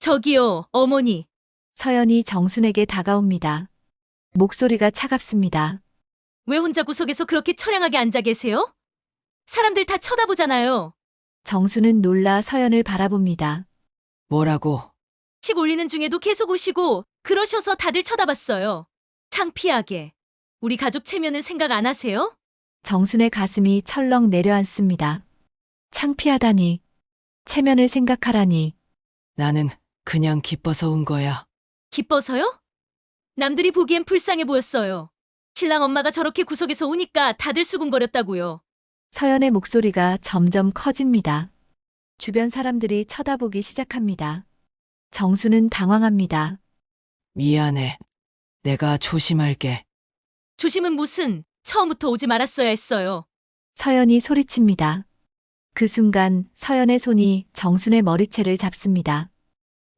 저기요, 어머니. 서연이 정순에게 다가옵니다. 목소리가 차갑습니다. 왜 혼자 구석에서 그렇게 처량하게 앉아 계세요? 사람들 다 쳐다보잖아요. 정순은 놀라 서연을 바라봅니다. 뭐라고? 식 올리는 중에도 계속 우시고 그러셔서 다들 쳐다봤어요. 창피하게. 우리 가족 체면은 생각 안 하세요? 정순의 가슴이 철렁 내려앉습니다. 창피하다니. 체면을 생각하라니. 나는 그냥 기뻐서 온 거야. 기뻐서요? 남들이 보기엔 불쌍해 보였어요. 신랑 엄마가 저렇게 구석에서 우니까 다들 수군거렸다고요. 서연의 목소리가 점점 커집니다. 주변 사람들이 쳐다보기 시작합니다. 정순은 당황합니다. 미안해. 내가 조심할게. 조심은 무슨, 처음부터 오지 말았어야 했어요. 서연이 소리칩니다. 그 순간 서연의 손이 정순의 머리채를 잡습니다.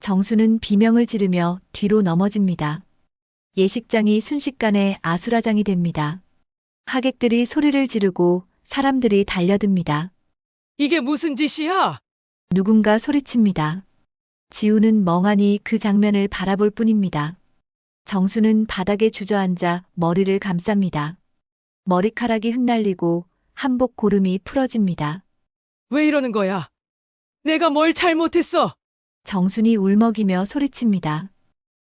정순은 비명을 지르며 뒤로 넘어집니다. 예식장이 순식간에 아수라장이 됩니다. 하객들이 소리를 지르고 사람들이 달려듭니다. 이게 무슨 짓이야? 누군가 소리칩니다. 지우는 멍하니 그 장면을 바라볼 뿐입니다. 정수는 바닥에 주저앉아 머리를 감쌉니다. 머리카락이 흩날리고 한복 고름이 풀어집니다. 왜 이러는 거야? 내가 뭘 잘못했어? 정순이 울먹이며 소리칩니다.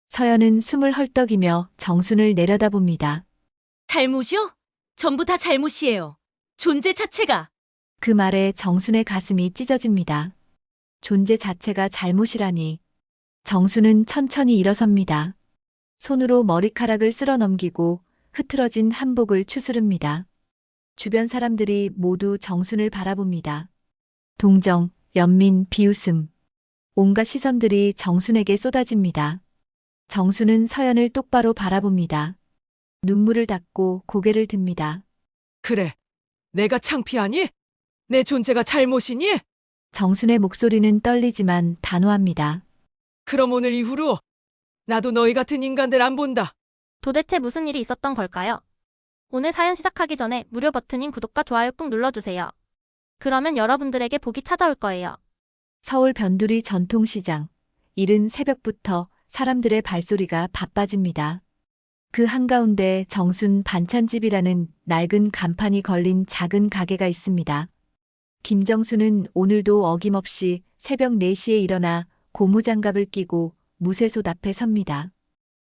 서연은 숨을 헐떡이며 정순을 내려다봅니다. 잘못이요? 전부 다 잘못이에요. 존재 자체가. 그 말에 정순의 가슴이 찢어집니다. 존재 자체가 잘못이라니. 정순은 천천히 일어섭니다. 손으로 머리카락을 쓸어 넘기고 흐트러진 한복을 추스릅니다. 주변 사람들이 모두 정순을 바라봅니다. 동정, 연민, 비웃음. 온갖 시선들이 정순에게 쏟아집니다. 정순은 서연을 똑바로 바라봅니다. 눈물을 닦고 고개를 듭니다. 그래. 내가 창피하니? 내 존재가 잘못이니? 정순의 목소리는 떨리지만 단호합니다. 그럼 오늘 이후로 나도 너희 같은 인간들 안 본다. 도대체 무슨 일이 있었던 걸까요? 오늘 사연 시작하기 전에 무료 버튼인 구독과 좋아요 꾹 눌러주세요. 그러면 여러분들에게 복이 찾아올 거예요. 서울 변두리 전통시장. 이른 새벽부터 사람들의 발소리가 바빠집니다. 그 한가운데 정순 반찬집이라는 낡은 간판이 걸린 작은 가게가 있습니다. 김정수는 오늘도 어김없이 새벽 4시에 일어나 고무장갑을 끼고 무쇠솥 앞에 섭니다.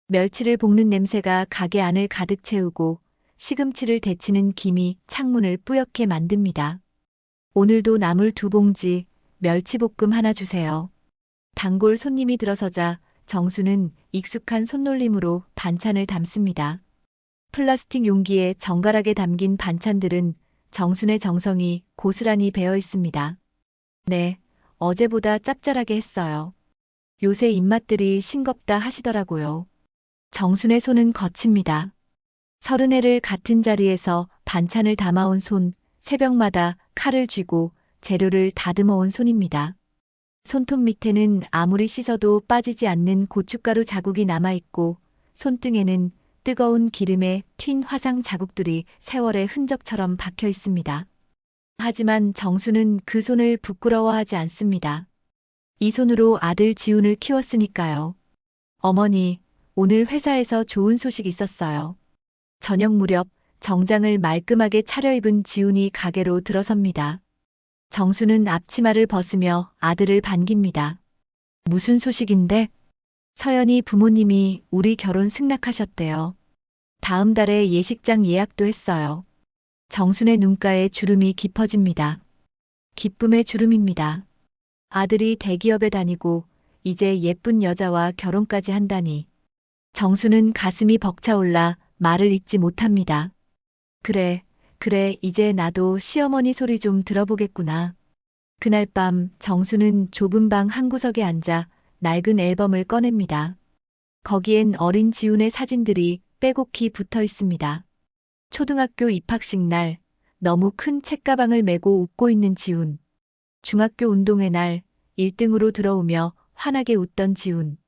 멸치를 볶는 냄새가 가게 안을 가득 채우고 시금치를 데치는 김이 창문을 뿌옇게 만듭니다. 오늘도 나물 2봉지, 멸치볶음 하나 주세요. 단골 손님이 들어서자 정수는 익숙한 손놀림으로 반찬을 담습니다. 플라스틱 용기에 정갈하게 담긴 반찬들은 정순의 정성이 고스란히 배어 있습니다. 네, 어제보다 짭짤하게 했어요. 요새 입맛들이 싱겁다 하시더라고요. 정순의 손은 거칩니다. 30해를 같은 자리에서 반찬을 담아온 손, 새벽마다 칼을 쥐고 재료를 다듬어 온 손입니다. 손톱 밑에는 아무리 씻어도 빠지지 않는 고춧가루 자국이 남아있고 손등에는 뜨거운 기름에 튄 화상 자국들이 세월의 흔적처럼 박혀 있습니다. 하지만 정수는 그 손을 부끄러워하지 않습니다. 이 손으로 아들 지훈을 키웠으니까요. 어머니, 오늘 회사에서 좋은 소식 있었어요. 저녁 무렵 정장을 말끔하게 차려입은 지훈이 가게로 들어섭니다. 정수는 앞치마를 벗으며 아들을 반깁니다. 무슨 소식인데? 서연이 부모님이 우리 결혼 승낙하셨대요. 다음 달에 예식장 예약도 했어요. 정순의 눈가에 주름이 깊어집니다. 기쁨의 주름입니다. 아들이 대기업에 다니고 이제 예쁜 여자와 결혼까지 한다니. 정수는 가슴이 벅차올라 말을 잇지 못합니다. 그래, 이제 나도 시어머니 소리 좀 들어보겠구나. 그날 밤 정수는 좁은 방 한 구석에 앉아 낡은 앨범을 꺼냅니다. 거기엔 어린 지훈의 사진들이 빼곡히 붙어 있습니다. 초등학교 입학식 날 너무 큰 책가방을 메고 웃고 있는 지훈. 중학교 운동회 날 1등으로 들어오며 환하게 웃던 지훈.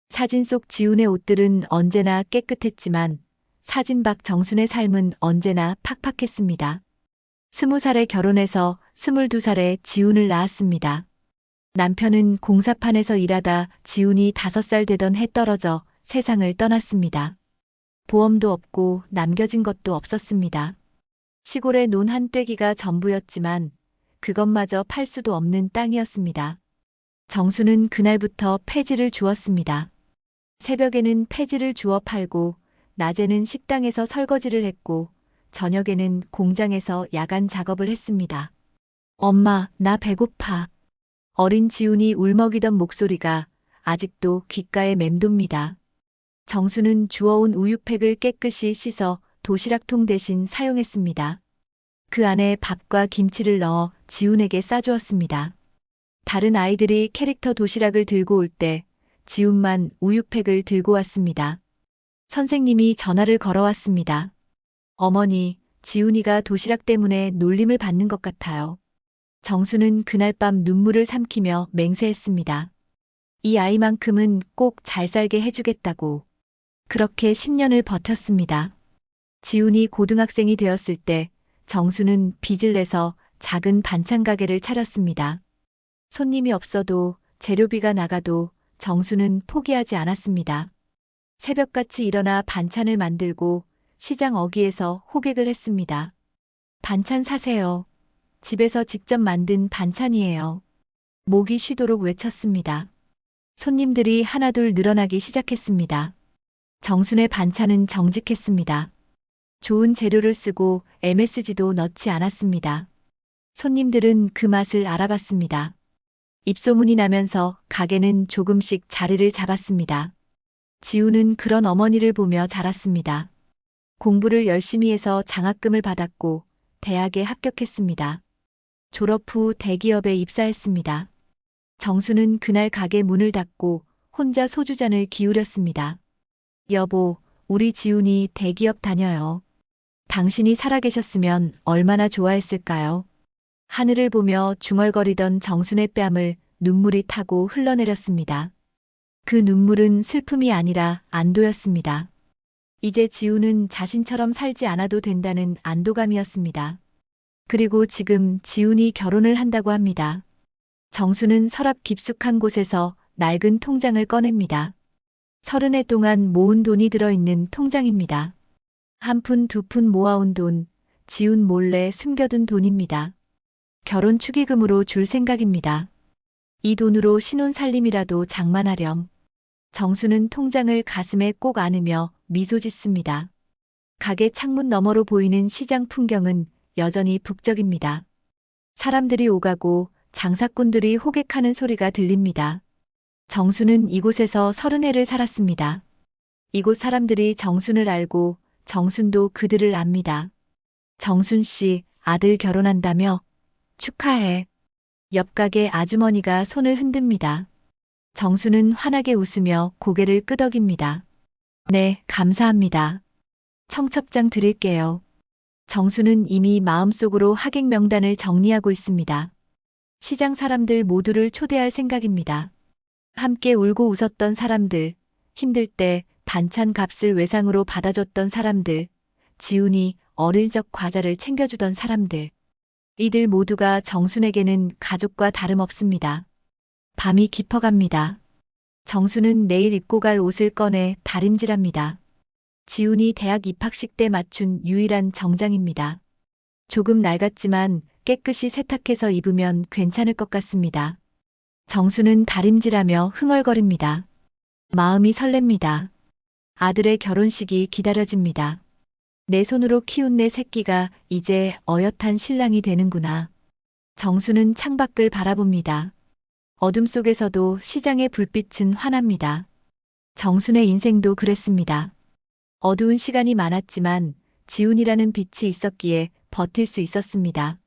사진 속 지훈의 옷들은 언제나 깨끗했지만 사진 밖 정순의 삶은 언제나 팍팍했습니다. 20살에 결혼해서 22살에 지훈을 낳았습니다. 남편은 공사판에서 일하다 지훈이 5살 되던 해 떨어져 세상을 떠났습니다. 보험도 없고 남겨진 것도 없었습니다. 시골에 논 한 떼기가 전부였지만 그것마저 팔 수도 없는 땅이었습니다. 정수는 그날부터 폐지를 주었습니다. 새벽에는 폐지를 주워 팔고 낮에는 식당에서 설거지를 했고 저녁에는 공장에서 야간 작업을 했습니다. 엄마, 나 배고파. 어린 지훈이 울먹이던 목소리가 아직도 귓가에 맴돕니다. 정수는 주워온 우유팩을 깨끗이 씻어 도시락통 대신 사용했습니다. 그 안에 밥과 김치를 넣어 지훈에게 싸주었습니다. 다른 아이들이 캐릭터 도시락을 들고 올 때 지훈만 우유팩을 들고 왔습니다. 선생님이 전화를 걸어왔습니다. 어머니, 지훈이가 도시락 때문에 놀림을 받는 것 같아요. 정수는 그날 밤 눈물을 삼키며 맹세했습니다. 이 아이만큼은 꼭 잘 살게 해주겠다고. 그렇게 10년을 버텼습니다. 지훈이 고등학생이 되었을 때 정수는 빚을 내서 작은 반찬 가게를 차렸습니다. 손님이 없어도 재료비가 나가도 정수는 포기하지 않았습니다. 새벽같이 일어나 반찬을 만들고 시장 어귀에서 호객을 했습니다. 반찬 사세요. 집에서 직접 만든 반찬이에요. 목이 쉬도록 외쳤습니다. 손님들이 하나둘 늘어나기 시작했습니다. 정순의 반찬은 정직했습니다. 좋은 재료를 쓰고 MSG도 넣지 않았습니다. 손님들은 그 맛을 알아봤습니다. 입소문이 나면서 가게는 조금씩 자리를 잡았습니다. 지우는 그런 어머니를 보며 자랐습니다. 공부를 열심히 해서 장학금을 받았고 대학에 합격했습니다. 졸업 후 대기업에 입사했습니다. 정수는 그날 가게 문을 닫고 혼자 소주잔을 기울였습니다. 여보, 우리 지훈이 대기업 다녀요. 당신이 살아계셨으면 얼마나 좋아했을까요? 하늘을 보며 중얼거리던 정순의 뺨을 눈물이 타고 흘러내렸습니다. 그 눈물은 슬픔이 아니라 안도였습니다. 이제 지훈은 자신처럼 살지 않아도 된다는 안도감이었습니다. 그리고 지금 지훈이 결혼을 한다고 합니다. 정수는 서랍 깊숙한 곳에서 낡은 통장을 꺼냅니다. 30해 동안 모은 돈이 들어있는 통장입니다. 한 푼, 두 푼 모아온 돈, 지훈 몰래 숨겨둔 돈입니다. 결혼 축의금으로 줄 생각입니다. 이 돈으로 신혼 살림이라도 장만하렴. 정수는 통장을 가슴에 꼭 안으며 미소 짓습니다. 가게 창문 너머로 보이는 시장 풍경은 여전히 북적입니다. 사람들이 오가고 장사꾼들이 호객하는 소리가 들립니다. 정수는 이곳에서 30해를 살았습니다. 이곳 사람들이 정순을 알고 정순도 그들을 압니다. 정순 씨, 아들 결혼한다며? 축하해. 옆 가게 아주머니가 손을 흔듭니다. 정수는 환하게 웃으며 고개를 끄덕입니다. 네, 감사합니다. 청첩장 드릴게요. 정수는 이미 마음속으로 하객 명단을 정리하고 있습니다. 시장 사람들 모두를 초대할 생각입니다. 함께 울고 웃었던 사람들, 힘들 때 반찬 값을 외상으로 받아줬던 사람들, 지훈이 어릴 적 과자를 챙겨주던 사람들. 이들 모두가 정순에게는 가족과 다름없습니다. 밤이 깊어갑니다. 정수는 내일 입고 갈 옷을 꺼내 다림질합니다. 지훈이 대학 입학식 때 맞춘 유일한 정장입니다. 조금 낡았지만 깨끗이 세탁해서 입으면 괜찮을 것 같습니다. 정수는 다림질하며 흥얼거립니다. 마음이 설렙니다. 아들의 결혼식이 기다려집니다. 내 손으로 키운 내 새끼가 이제 어엿한 신랑이 되는구나. 정수는 창밖을 바라봅니다. 어둠 속에서도 시장의 불빛은 환합니다. 정순의 인생도 그랬습니다. 어두운 시간이 많았지만 지훈이라는 빛이 있었기에 버틸 수 있었습니다.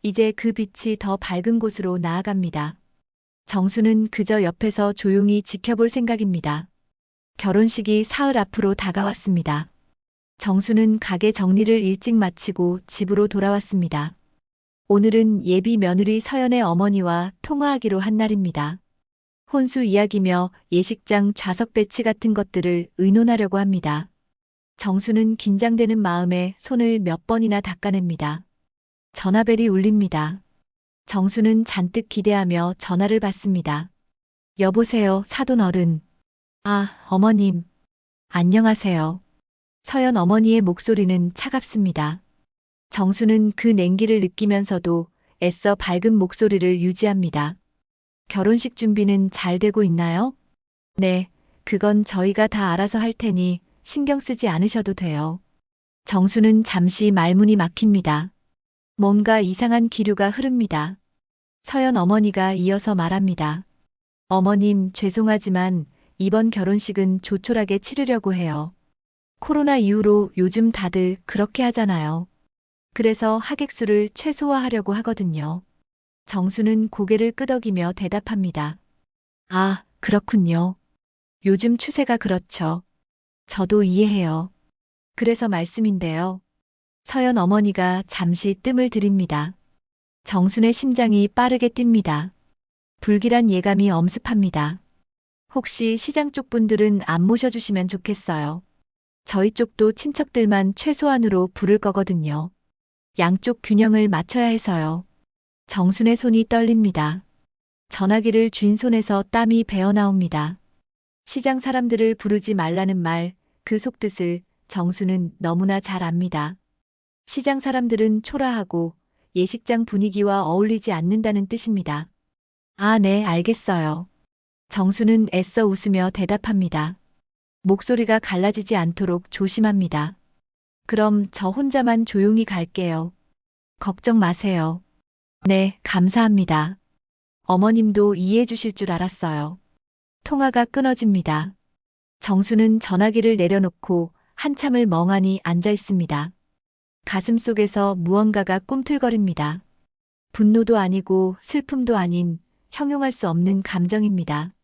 이제 그 빛이 더 밝은 곳으로 나아갑니다. 정수는 그저 옆에서 조용히 지켜볼 생각입니다. 결혼식이 사흘 앞으로 다가왔습니다. 정수는 가게 정리를 일찍 마치고 집으로 돌아왔습니다. 오늘은 예비 며느리 서연의 어머니와 통화하기로 한 날입니다. 혼수 이야기며 예식장 좌석 배치 같은 것들을 의논하려고 합니다. 정수는 긴장되는 마음에 손을 몇 번이나 닦아냅니다. 전화벨이 울립니다. 정수는 잔뜩 기대하며 전화를 받습니다. 여보세요, 사돈 어른. 아, 어머님. 안녕하세요. 서연 어머니의 목소리는 차갑습니다. 정수는 그 냉기를 느끼면서도 애써 밝은 목소리를 유지합니다. 결혼식 준비는 잘 되고 있나요? 네, 그건 저희가 다 알아서 할 테니 신경 쓰지 않으셔도 돼요. 정수는 잠시 말문이 막힙니다. 뭔가 이상한 기류가 흐릅니다. 서연 어머니가 이어서 말합니다. 어머님, 죄송하지만 이번 결혼식은 조촐하게 치르려고 해요. 코로나 이후로 요즘 다들 그렇게 하잖아요. 그래서 하객수를 최소화하려고 하거든요. 정수는 고개를 끄덕이며 대답합니다. 아, 그렇군요. 요즘 추세가 그렇죠. 저도 이해해요. 그래서 말씀인데요. 서연 어머니가 잠시 뜸을 들입니다. 정순의 심장이 빠르게 뜁니다. 불길한 예감이 엄습합니다. 혹시 시장 쪽 분들은 안 모셔주시면 좋겠어요. 저희 쪽도 친척들만 최소한으로 부를 거거든요. 양쪽 균형을 맞춰야 해서요. 정순의 손이 떨립니다. 전화기를 쥔 손에서 땀이 배어나옵니다. 시장 사람들을 부르지 말라는 말, 그 속뜻을 정수는 너무나 잘 압니다. 시장 사람들은 초라하고 예식장 분위기와 어울리지 않는다는 뜻입니다. 아, 네, 알겠어요. 정수는 애써 웃으며 대답합니다. 목소리가 갈라지지 않도록 조심합니다. 그럼 저 혼자만 조용히 갈게요. 걱정 마세요. 네, 감사합니다. 어머님도 이해해 주실 줄 알았어요. 통화가 끊어집니다. 정수는 전화기를 내려놓고 한참을 멍하니 앉아 있습니다. 가슴 속에서 무언가가 꿈틀거립니다. 분노도 아니고 슬픔도 아닌 형용할 수 없는 감정입니다.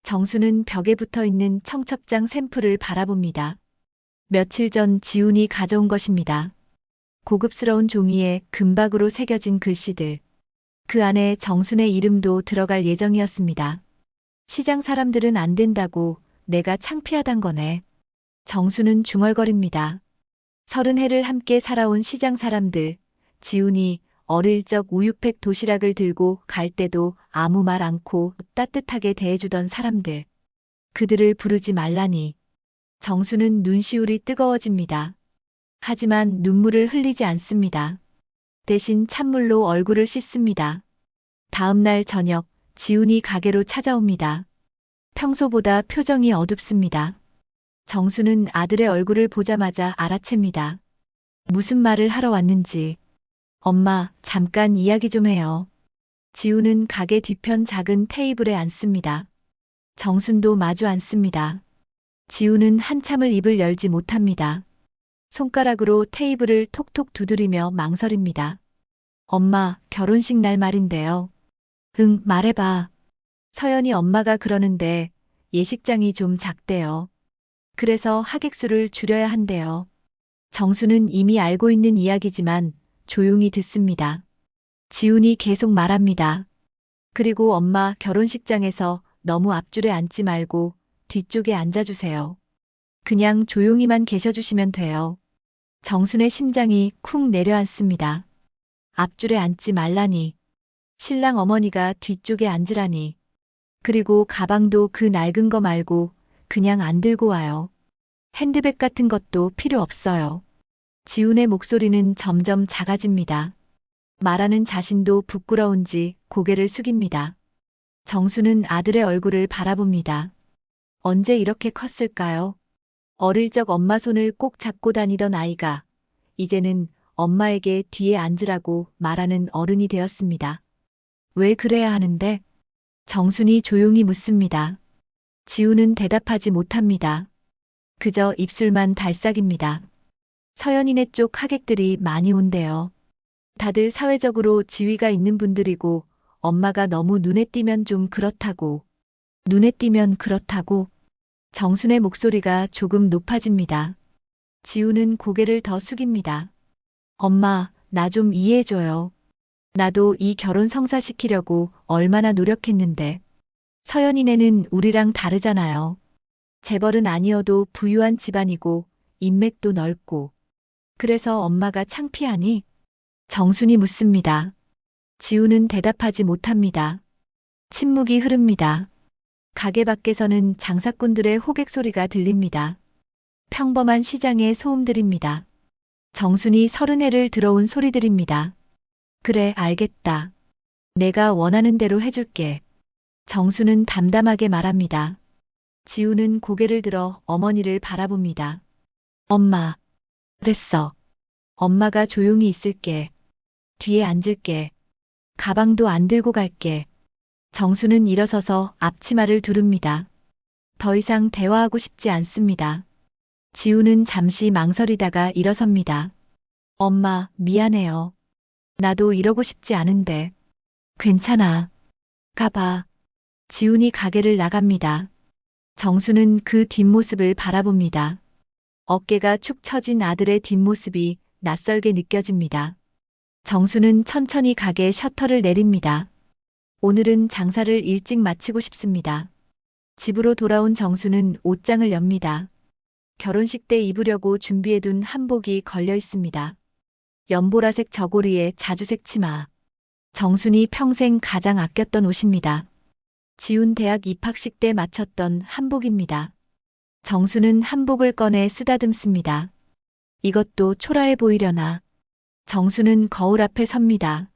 정수는 벽에 붙어 있는 청첩장 샘플을 바라봅니다. 며칠 전 지훈이 가져온 것입니다. 고급스러운 종이에 금박으로 새겨진 글씨들. 그 안에 정순의 이름도 들어갈 예정이었습니다. 시장 사람들은 안 된다고, 내가 창피하단 거네. 정수는 중얼거립니다. 30해를 함께 살아온 시장 사람들, 지훈이 어릴 적 우유팩 도시락을 들고 갈 때도 아무 말 않고 따뜻하게 대해주던 사람들. 그들을 부르지 말라니. 정수는 눈시울이 뜨거워집니다. 하지만 눈물을 흘리지 않습니다. 대신 찬물로 얼굴을 씻습니다. 다음 날 저녁, 지훈이 가게로 찾아옵니다. 평소보다 표정이 어둡습니다. 정수는 아들의 얼굴을 보자마자 알아챕니다. 무슨 말을 하러 왔는지. 엄마, 잠깐 이야기 좀 해요. 지훈은 가게 뒤편 작은 테이블에 앉습니다. 정순도 마주 앉습니다. 지훈은 한참을 입을 열지 못합니다. 손가락으로 테이블을 톡톡 두드리며 망설입니다. 엄마, 결혼식 날 말인데요. 응, 말해봐. 서연이 엄마가 그러는데 예식장이 좀 작대요. 그래서 하객수를 줄여야 한대요. 정수는 이미 알고 있는 이야기지만 조용히 듣습니다. 지훈이 계속 말합니다. 그리고 엄마, 결혼식장에서 너무 앞줄에 앉지 말고 뒤쪽에 앉아주세요. 그냥 조용히만 계셔주시면 돼요. 정순의 심장이 쿵 내려앉습니다. 앞줄에 앉지 말라니. 신랑 어머니가 뒤쪽에 앉으라니. 그리고 가방도 그 낡은 거 말고 그냥 안 들고 와요. 핸드백 같은 것도 필요 없어요. 지훈의 목소리는 점점 작아집니다. 말하는 자신도 부끄러운지 고개를 숙입니다. 정수는 아들의 얼굴을 바라봅니다. 언제 이렇게 컸을까요? 어릴 적 엄마 손을 꼭 잡고 다니던 아이가 이제는 엄마에게 뒤에 앉으라고 말하는 어른이 되었습니다. 왜 그래야 하는데? 정순이 조용히 묻습니다. 지훈은 대답하지 못합니다. 그저 입술만 달싹입니다. 서연이네 쪽 하객들이 많이 온대요. 다들 사회적으로 지위가 있는 분들이고 엄마가 너무 눈에 띄면 좀 그렇다고. 눈에 띄면 그렇다고. 정순의 목소리가 조금 높아집니다. 지훈은 고개를 더 숙입니다. 엄마, 나 좀 이해해줘요. 나도 이 결혼 성사시키려고 얼마나 노력했는데. 서연이네는 우리랑 다르잖아요. 재벌은 아니어도 부유한 집안이고 인맥도 넓고. 그래서 엄마가 창피하니? 정순이 묻습니다. 지우는 대답하지 못합니다. 침묵이 흐릅니다. 가게 밖에서는 장사꾼들의 호객 소리가 들립니다. 평범한 시장의 소음들입니다. 정순이 30해를 들어온 소리들입니다. 그래, 알겠다. 내가 원하는 대로 해줄게. 정수는 담담하게 말합니다. 지우는 고개를 들어 어머니를 바라봅니다. 엄마. 됐어. 엄마가 조용히 있을게. 뒤에 앉을게. 가방도 안 들고 갈게. 정수는 일어서서 앞치마를 두릅니다. 더 이상 대화하고 싶지 않습니다. 지우는 잠시 망설이다가 일어섭니다. 엄마, 미안해요. 나도 이러고 싶지 않은데. 괜찮아. 가봐. 지훈이 가게를 나갑니다. 정수는 그 뒷모습을 바라봅니다. 어깨가 축 처진 아들의 뒷모습이 낯설게 느껴집니다. 정수는 천천히 가게 셔터를 내립니다. 오늘은 장사를 일찍 마치고 싶습니다. 집으로 돌아온 정수는 옷장을 엽니다. 결혼식 때 입으려고 준비해둔 한복이 걸려 있습니다. 연보라색 저고리에 자주색 치마. 정순이 평생 가장 아꼈던 옷입니다. 지훈 대학 입학식 때 맞췄던 한복입니다. 정수는 한복을 꺼내 쓰다듬습니다. 이것도 초라해 보이려나. 정수는 거울 앞에 섭니다.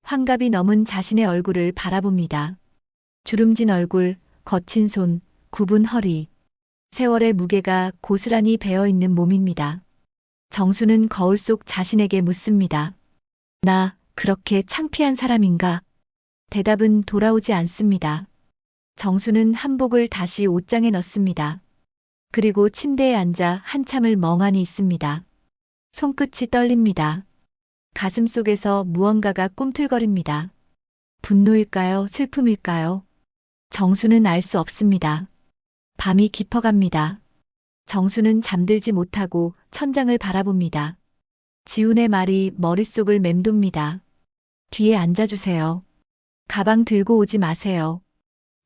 환갑이 넘은 자신의 얼굴을 바라봅니다. 주름진 얼굴, 거친 손, 굽은 허리. 세월의 무게가 고스란히 배어있는 몸입니다. 정수는 거울 속 자신에게 묻습니다. 나 그렇게 창피한 사람인가? 대답은 돌아오지 않습니다. 정수는 한복을 다시 옷장에 넣습니다. 그리고 침대에 앉아 한참을 멍하니 있습니다. 손끝이 떨립니다. 가슴 속에서 무언가가 꿈틀거립니다. 분노일까요? 슬픔일까요? 정수는 알 수 없습니다. 밤이 깊어갑니다. 정수는 잠들지 못하고 천장을 바라봅니다. 지훈의 말이 머릿속을 맴돕니다. 뒤에 앉아주세요. 가방 들고 오지 마세요.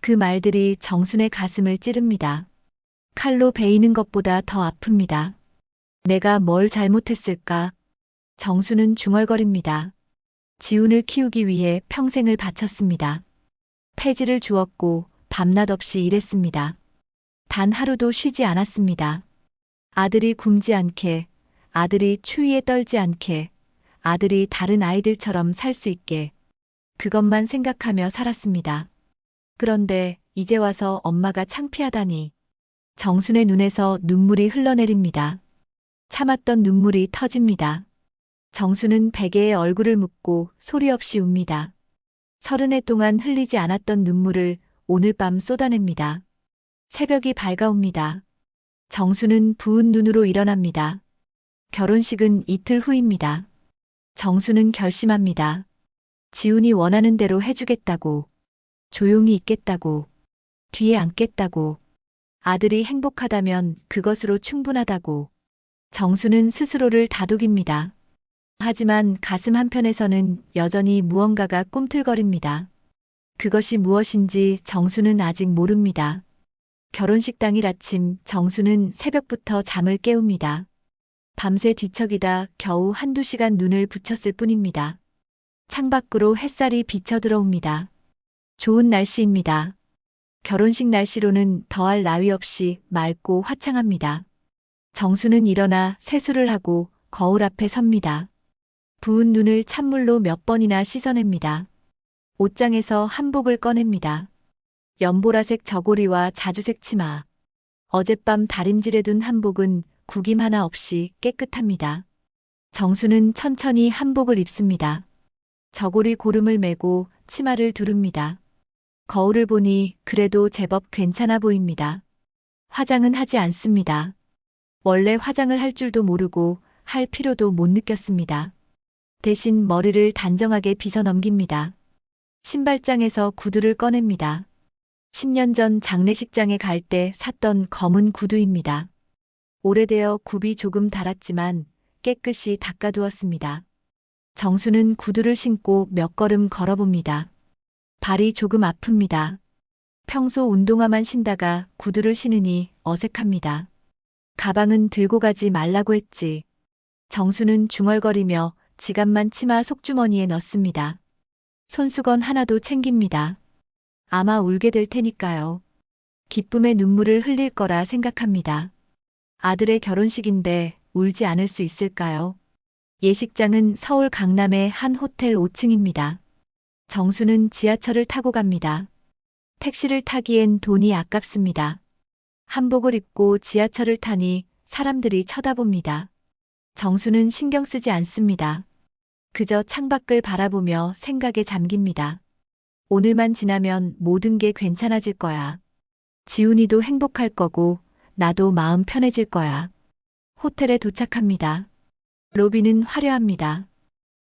그 말들이 정순의 가슴을 찌릅니다. 칼로 베이는 것보다 더 아픕니다. 내가 뭘 잘못했을까? 정수는 중얼거립니다. 지훈을 키우기 위해 평생을 바쳤습니다. 폐지를 주었고 밤낮 없이 일했습니다. 단 하루도 쉬지 않았습니다. 아들이 굶지 않게, 아들이 추위에 떨지 않게, 아들이 다른 아이들처럼 살 수 있게 그것만 생각하며 살았습니다. 그런데 이제 와서 엄마가 창피하다니. 정순의 눈에서 눈물이 흘러내립니다. 참았던 눈물이 터집니다. 정순은 베개에 얼굴을 묻고 소리 없이 웁니다. 30해 동안 흘리지 않았던 눈물을 오늘 밤 쏟아냅니다. 새벽이 밝아옵니다. 정수는 부은 눈으로 일어납니다. 결혼식은 이틀 후입니다. 정수는 결심합니다. 지훈이 원하는 대로 해주겠다고. 조용히 있겠다고. 뒤에 앉겠다고. 아들이 행복하다면 그것으로 충분하다고. 정수는 스스로를 다독입니다. 하지만 가슴 한편에서는 여전히 무언가가 꿈틀거립니다. 그것이 무엇인지 정수는 아직 모릅니다. 결혼식 당일 아침 정수는 새벽부터 잠을 깨웁니다. 밤새 뒤척이다 겨우 한두 시간 눈을 붙였을 뿐입니다. 창밖으로 햇살이 비쳐 들어옵니다. 좋은 날씨입니다. 결혼식 날씨로는 더할 나위 없이 맑고 화창합니다. 정수는 일어나 세수를 하고 거울 앞에 섭니다. 부은 눈을 찬물로 몇 번이나 씻어냅니다. 옷장에서 한복을 꺼냅니다. 연보라색 저고리와 자주색 치마. 어젯밤 다림질해 둔 한복은 구김 하나 없이 깨끗합니다. 정수는 천천히 한복을 입습니다. 저고리 고름을 메고 치마를 두릅니다. 거울을 보니 그래도 제법 괜찮아 보입니다. 화장은 하지 않습니다. 원래 화장을 할 줄도 모르고 할 필요도 못 느꼈습니다. 대신 머리를 단정하게 빗어 넘깁니다. 신발장에서 구두를 꺼냅니다. 10년 전 장례식장에 갈 때 샀던 검은 구두입니다. 오래되어 굽이 조금 닳았지만 깨끗이 닦아두었습니다. 정수는 구두를 신고 몇 걸음 걸어봅니다. 발이 조금 아픕니다. 평소 운동화만 신다가 구두를 신으니 어색합니다. 가방은 들고 가지 말라고 했지. 정수는 중얼거리며 지갑만 치마 속주머니에 넣습니다. 손수건 하나도 챙깁니다. 아마 울게 될 테니까요. 기쁨의 눈물을 흘릴 거라 생각합니다. 아들의 결혼식인데 울지 않을 수 있을까요? 예식장은 서울 강남의 한 호텔 5층입니다. 정수는 지하철을 타고 갑니다. 택시를 타기엔 돈이 아깝습니다. 한복을 입고 지하철을 타니 사람들이 쳐다봅니다. 정수는 신경 쓰지 않습니다. 그저 창밖을 바라보며 생각에 잠깁니다. 오늘만 지나면 모든 게 괜찮아질 거야. 지훈이도 행복할 거고 나도 마음 편해질 거야. 호텔에 도착합니다. 로비는 화려합니다.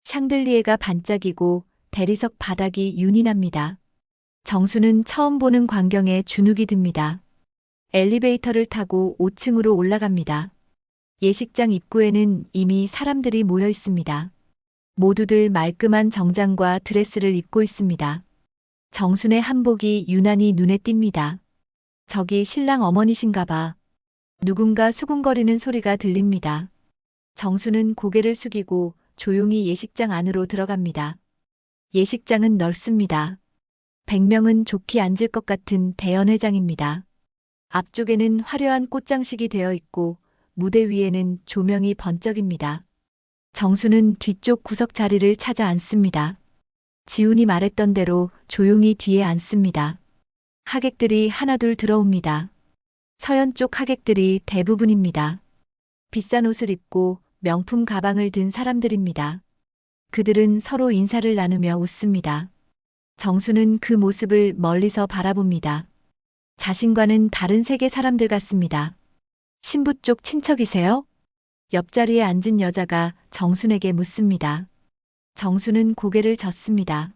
샹들리에가 반짝이고 대리석 바닥이 윤이 납니다. 정수는 처음 보는 광경에 주눅이 듭니다. 엘리베이터를 타고 5층으로 올라갑니다. 예식장 입구에는 이미 사람들이 모여 있습니다. 모두들 말끔한 정장과 드레스를 입고 있습니다. 정순의 한복이 유난히 눈에 띕니다. 저기 신랑 어머니신가 봐. 누군가 수군거리는 소리가 들립니다. 정수는 고개를 숙이고 조용히 예식장 안으로 들어갑니다. 예식장은 넓습니다. 100명은 좋게 앉을 것 같은 대연회장입니다. 앞쪽에는 화려한 꽃장식이 되어 있고 무대 위에는 조명이 번쩍입니다. 정수는 뒤쪽 구석 자리를 찾아 앉습니다. 지훈이 말했던 대로 조용히 뒤에 앉습니다. 하객들이 하나둘 들어옵니다. 서연 쪽 하객들이 대부분입니다. 비싼 옷을 입고 명품 가방을 든 사람들입니다. 그들은 서로 인사를 나누며 웃습니다. 정수는 그 모습을 멀리서 바라봅니다. 자신과는 다른 세계 사람들 같습니다. 신부 쪽 친척이세요? 옆자리에 앉은 여자가 정순에게 묻습니다. 정수는 고개를 젓습니다.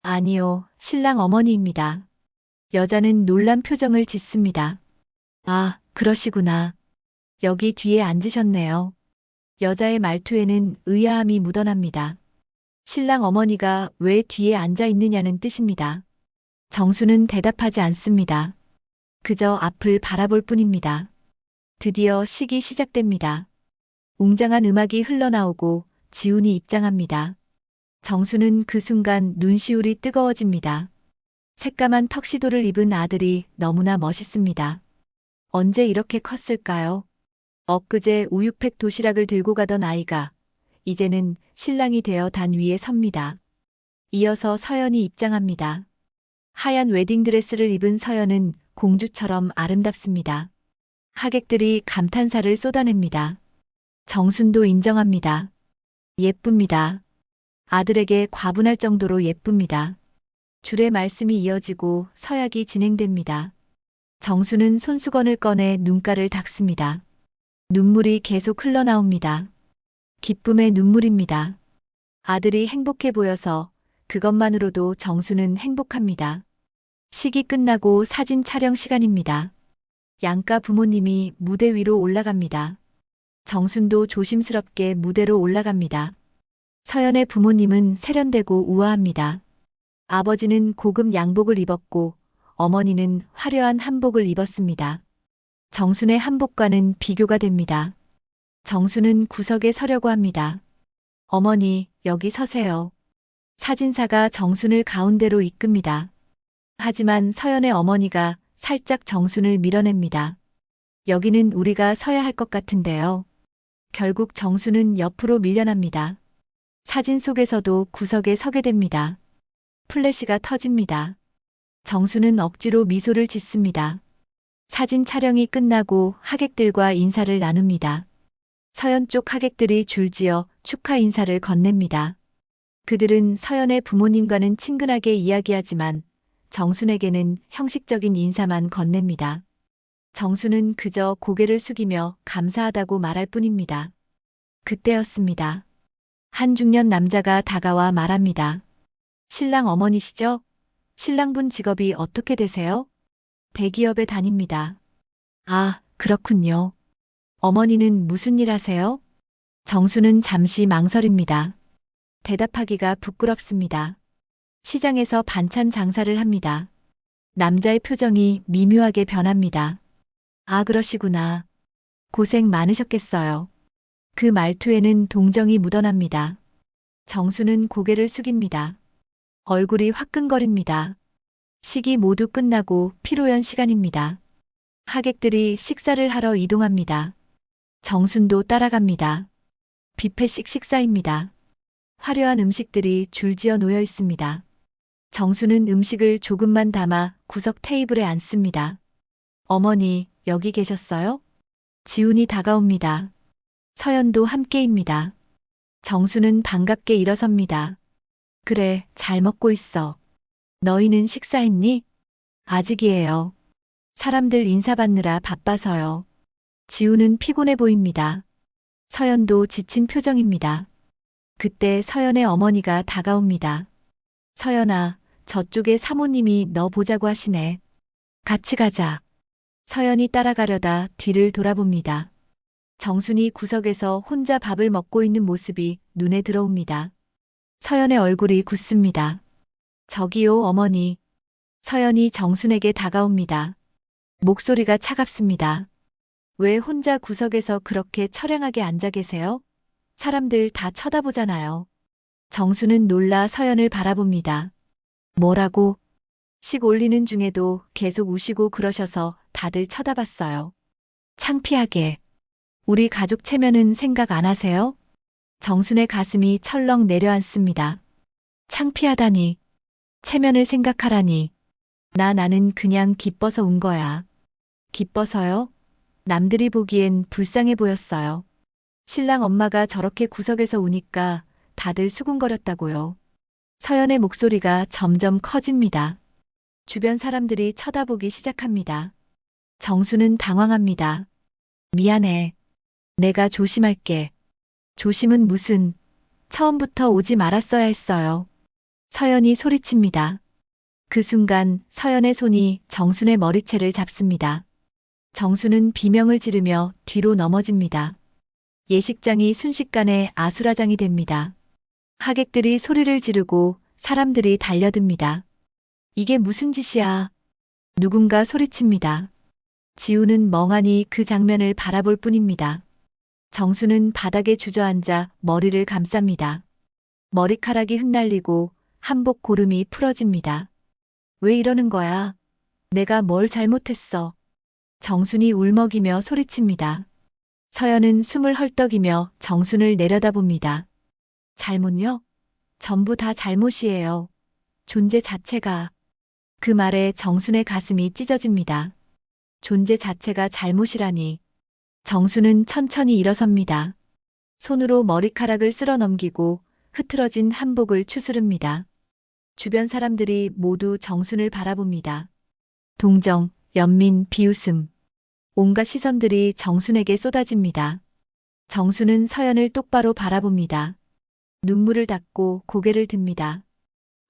아니요, 신랑 어머니입니다. 여자는 놀란 표정을 짓습니다. 아, 그러시구나. 여기 뒤에 앉으셨네요. 여자의 말투에는 의아함이 묻어납니다. 신랑 어머니가 왜 뒤에 앉아 있느냐는 뜻입니다. 정수는 대답하지 않습니다. 그저 앞을 바라볼 뿐입니다. 드디어 식이 시작됩니다. 웅장한 음악이 흘러나오고 지훈이 입장합니다. 정수는 그 순간 눈시울이 뜨거워집니다. 새까만 턱시도를 입은 아들이 너무나 멋있습니다. 언제 이렇게 컸을까요? 엊그제 우유팩 도시락을 들고 가던 아이가 이제는 신랑이 되어 단 위에 섭니다. 이어서 서연이 입장합니다. 하얀 웨딩드레스를 입은 서연은 공주처럼 아름답습니다. 하객들이 감탄사를 쏟아냅니다. 정순도 인정합니다. 예쁩니다. 아들에게 과분할 정도로 예쁩니다. 줄의 말씀이 이어지고 서약이 진행됩니다. 정수는 손수건을 꺼내 눈가를 닦습니다. 눈물이 계속 흘러나옵니다. 기쁨의 눈물입니다. 아들이 행복해 보여서 그것만으로도 정수는 행복합니다. 식이 끝나고 사진 촬영 시간입니다. 양가 부모님이 무대 위로 올라갑니다. 정순도 조심스럽게 무대로 올라갑니다. 서연의 부모님은 세련되고 우아합니다. 아버지는 고급 양복을 입었고 어머니는 화려한 한복을 입었습니다. 정순의 한복과는 비교가 됩니다. 정수는 구석에 서려고 합니다. 어머니, 여기 서세요. 사진사가 정순을 가운데로 이끕니다. 하지만 서연의 어머니가 살짝 정순을 밀어냅니다. 여기는 우리가 서야 할 것 같은데요. 결국 정순은 옆으로 밀려납니다. 사진 속에서도 구석에 서게 됩니다. 플래시가 터집니다. 정수는 억지로 미소를 짓습니다. 사진 촬영이 끝나고 하객들과 인사를 나눕니다. 서연 쪽 하객들이 줄지어 축하 인사를 건넵니다. 그들은 서연의 부모님과는 친근하게 이야기하지만 정순에게는 형식적인 인사만 건넵니다. 정수는 그저 고개를 숙이며 감사하다고 말할 뿐입니다. 그때였습니다. 한 중년 남자가 다가와 말합니다. 신랑 어머니시죠? 신랑분 직업이 어떻게 되세요? 대기업에 다닙니다. 아, 그렇군요. 어머니는 무슨 일 하세요? 정수는 잠시 망설입니다. 대답하기가 부끄럽습니다. 시장에서 반찬 장사를 합니다. 남자의 표정이 미묘하게 변합니다. 아, 그러시구나. 고생 많으셨겠어요. 그 말투에는 동정이 묻어납니다. 정수는 고개를 숙입니다. 얼굴이 화끈거립니다. 식이 모두 끝나고 피로연 시간입니다. 하객들이 식사를 하러 이동합니다. 정순도 따라갑니다. 뷔페식 식사입니다. 화려한 음식들이 줄지어 놓여 있습니다. 정수는 음식을 조금만 담아 구석 테이블에 앉습니다. 어머니, 여기 계셨어요? 지훈이 다가옵니다. 서연도 함께입니다. 정수는 반갑게 일어섭니다. 그래, 잘 먹고 있어. 너희는 식사했니? 아직이에요. 사람들 인사받느라 바빠서요. 지훈은 피곤해 보입니다. 서연도 지친 표정입니다. 그때 서연의 어머니가 다가옵니다. 서연아, 저쪽에 사모님이 너 보자고 하시네. 같이 가자. 서연이 따라가려다 뒤를 돌아봅니다. 정순이 구석에서 혼자 밥을 먹고 있는 모습이 눈에 들어옵니다. 서연의 얼굴이 굳습니다. 저기요, 어머니. 서연이 정순에게 다가옵니다. 목소리가 차갑습니다. 왜 혼자 구석에서 그렇게 처량하게 앉아 계세요? 사람들 다 쳐다보잖아요. 정수는 놀라 서연을 바라봅니다. 뭐라고? 식 올리는 중에도 계속 우시고 그러셔서 다들 쳐다봤어요. 창피하게. 우리 가족 체면은 생각 안 하세요? 정순의 가슴이 철렁 내려앉습니다. 창피하다니. 체면을 생각하라니. 나는 그냥 기뻐서 운 거야. 기뻐서요? 남들이 보기엔 불쌍해 보였어요. 신랑 엄마가 저렇게 구석에서 우니까 다들 수군거렸다고요. 서연의 목소리가 점점 커집니다. 주변 사람들이 쳐다보기 시작합니다. 정수는 당황합니다. 미안해. 내가 조심할게. 조심은 무슨. 처음부터 오지 말았어야 했어요. 서연이 소리칩니다. 그 순간 서연의 손이 정순의 머리채를 잡습니다. 정수는 비명을 지르며 뒤로 넘어집니다. 예식장이 순식간에 아수라장이 됩니다. 하객들이 소리를 지르고 사람들이 달려듭니다. 이게 무슨 짓이야? 누군가 소리칩니다. 지우는 멍하니 그 장면을 바라볼 뿐입니다. 정수는 바닥에 주저앉아 머리를 감쌉니다. 머리카락이 흩날리고 한복 고름이 풀어집니다. 왜 이러는 거야? 내가 뭘 잘못했어? 정순이 울먹이며 소리칩니다. 서연은 숨을 헐떡이며 정순을 내려다봅니다. 잘못요? 전부 다 잘못이에요. 존재 자체가. 그 말에 정순의 가슴이 찢어집니다. 존재 자체가 잘못이라니. 정순은 천천히 일어섭니다. 손으로 머리카락을 쓸어 넘기고 흐트러진 한복을 추스릅니다. 주변 사람들이 모두 정순을 바라봅니다. 동정, 연민, 비웃음. 온갖 시선들이 정순에게 쏟아집니다. 정순은 서연을 똑바로 바라봅니다. 눈물을 닦고 고개를 듭니다.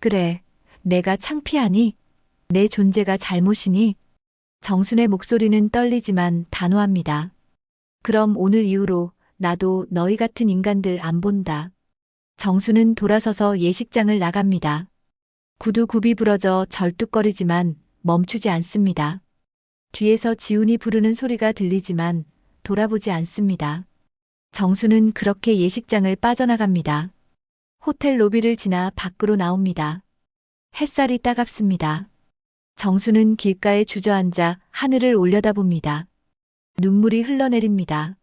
그래, 내가 창피하니? 내 존재가 잘못이니? 정순의 목소리는 떨리지만 단호합니다. 그럼 오늘 이후로 나도 너희 같은 인간들 안 본다. 정순은 돌아서서 예식장을 나갑니다. 구두 굽이 부러져 절뚝거리지만 멈추지 않습니다. 뒤에서 지훈이 부르는 소리가 들리지만 돌아보지 않습니다. 정수는 그렇게 예식장을 빠져나갑니다. 호텔 로비를 지나 밖으로 나옵니다. 햇살이 따갑습니다. 정수는 길가에 주저앉아 하늘을 올려다봅니다. 눈물이 흘러내립니다.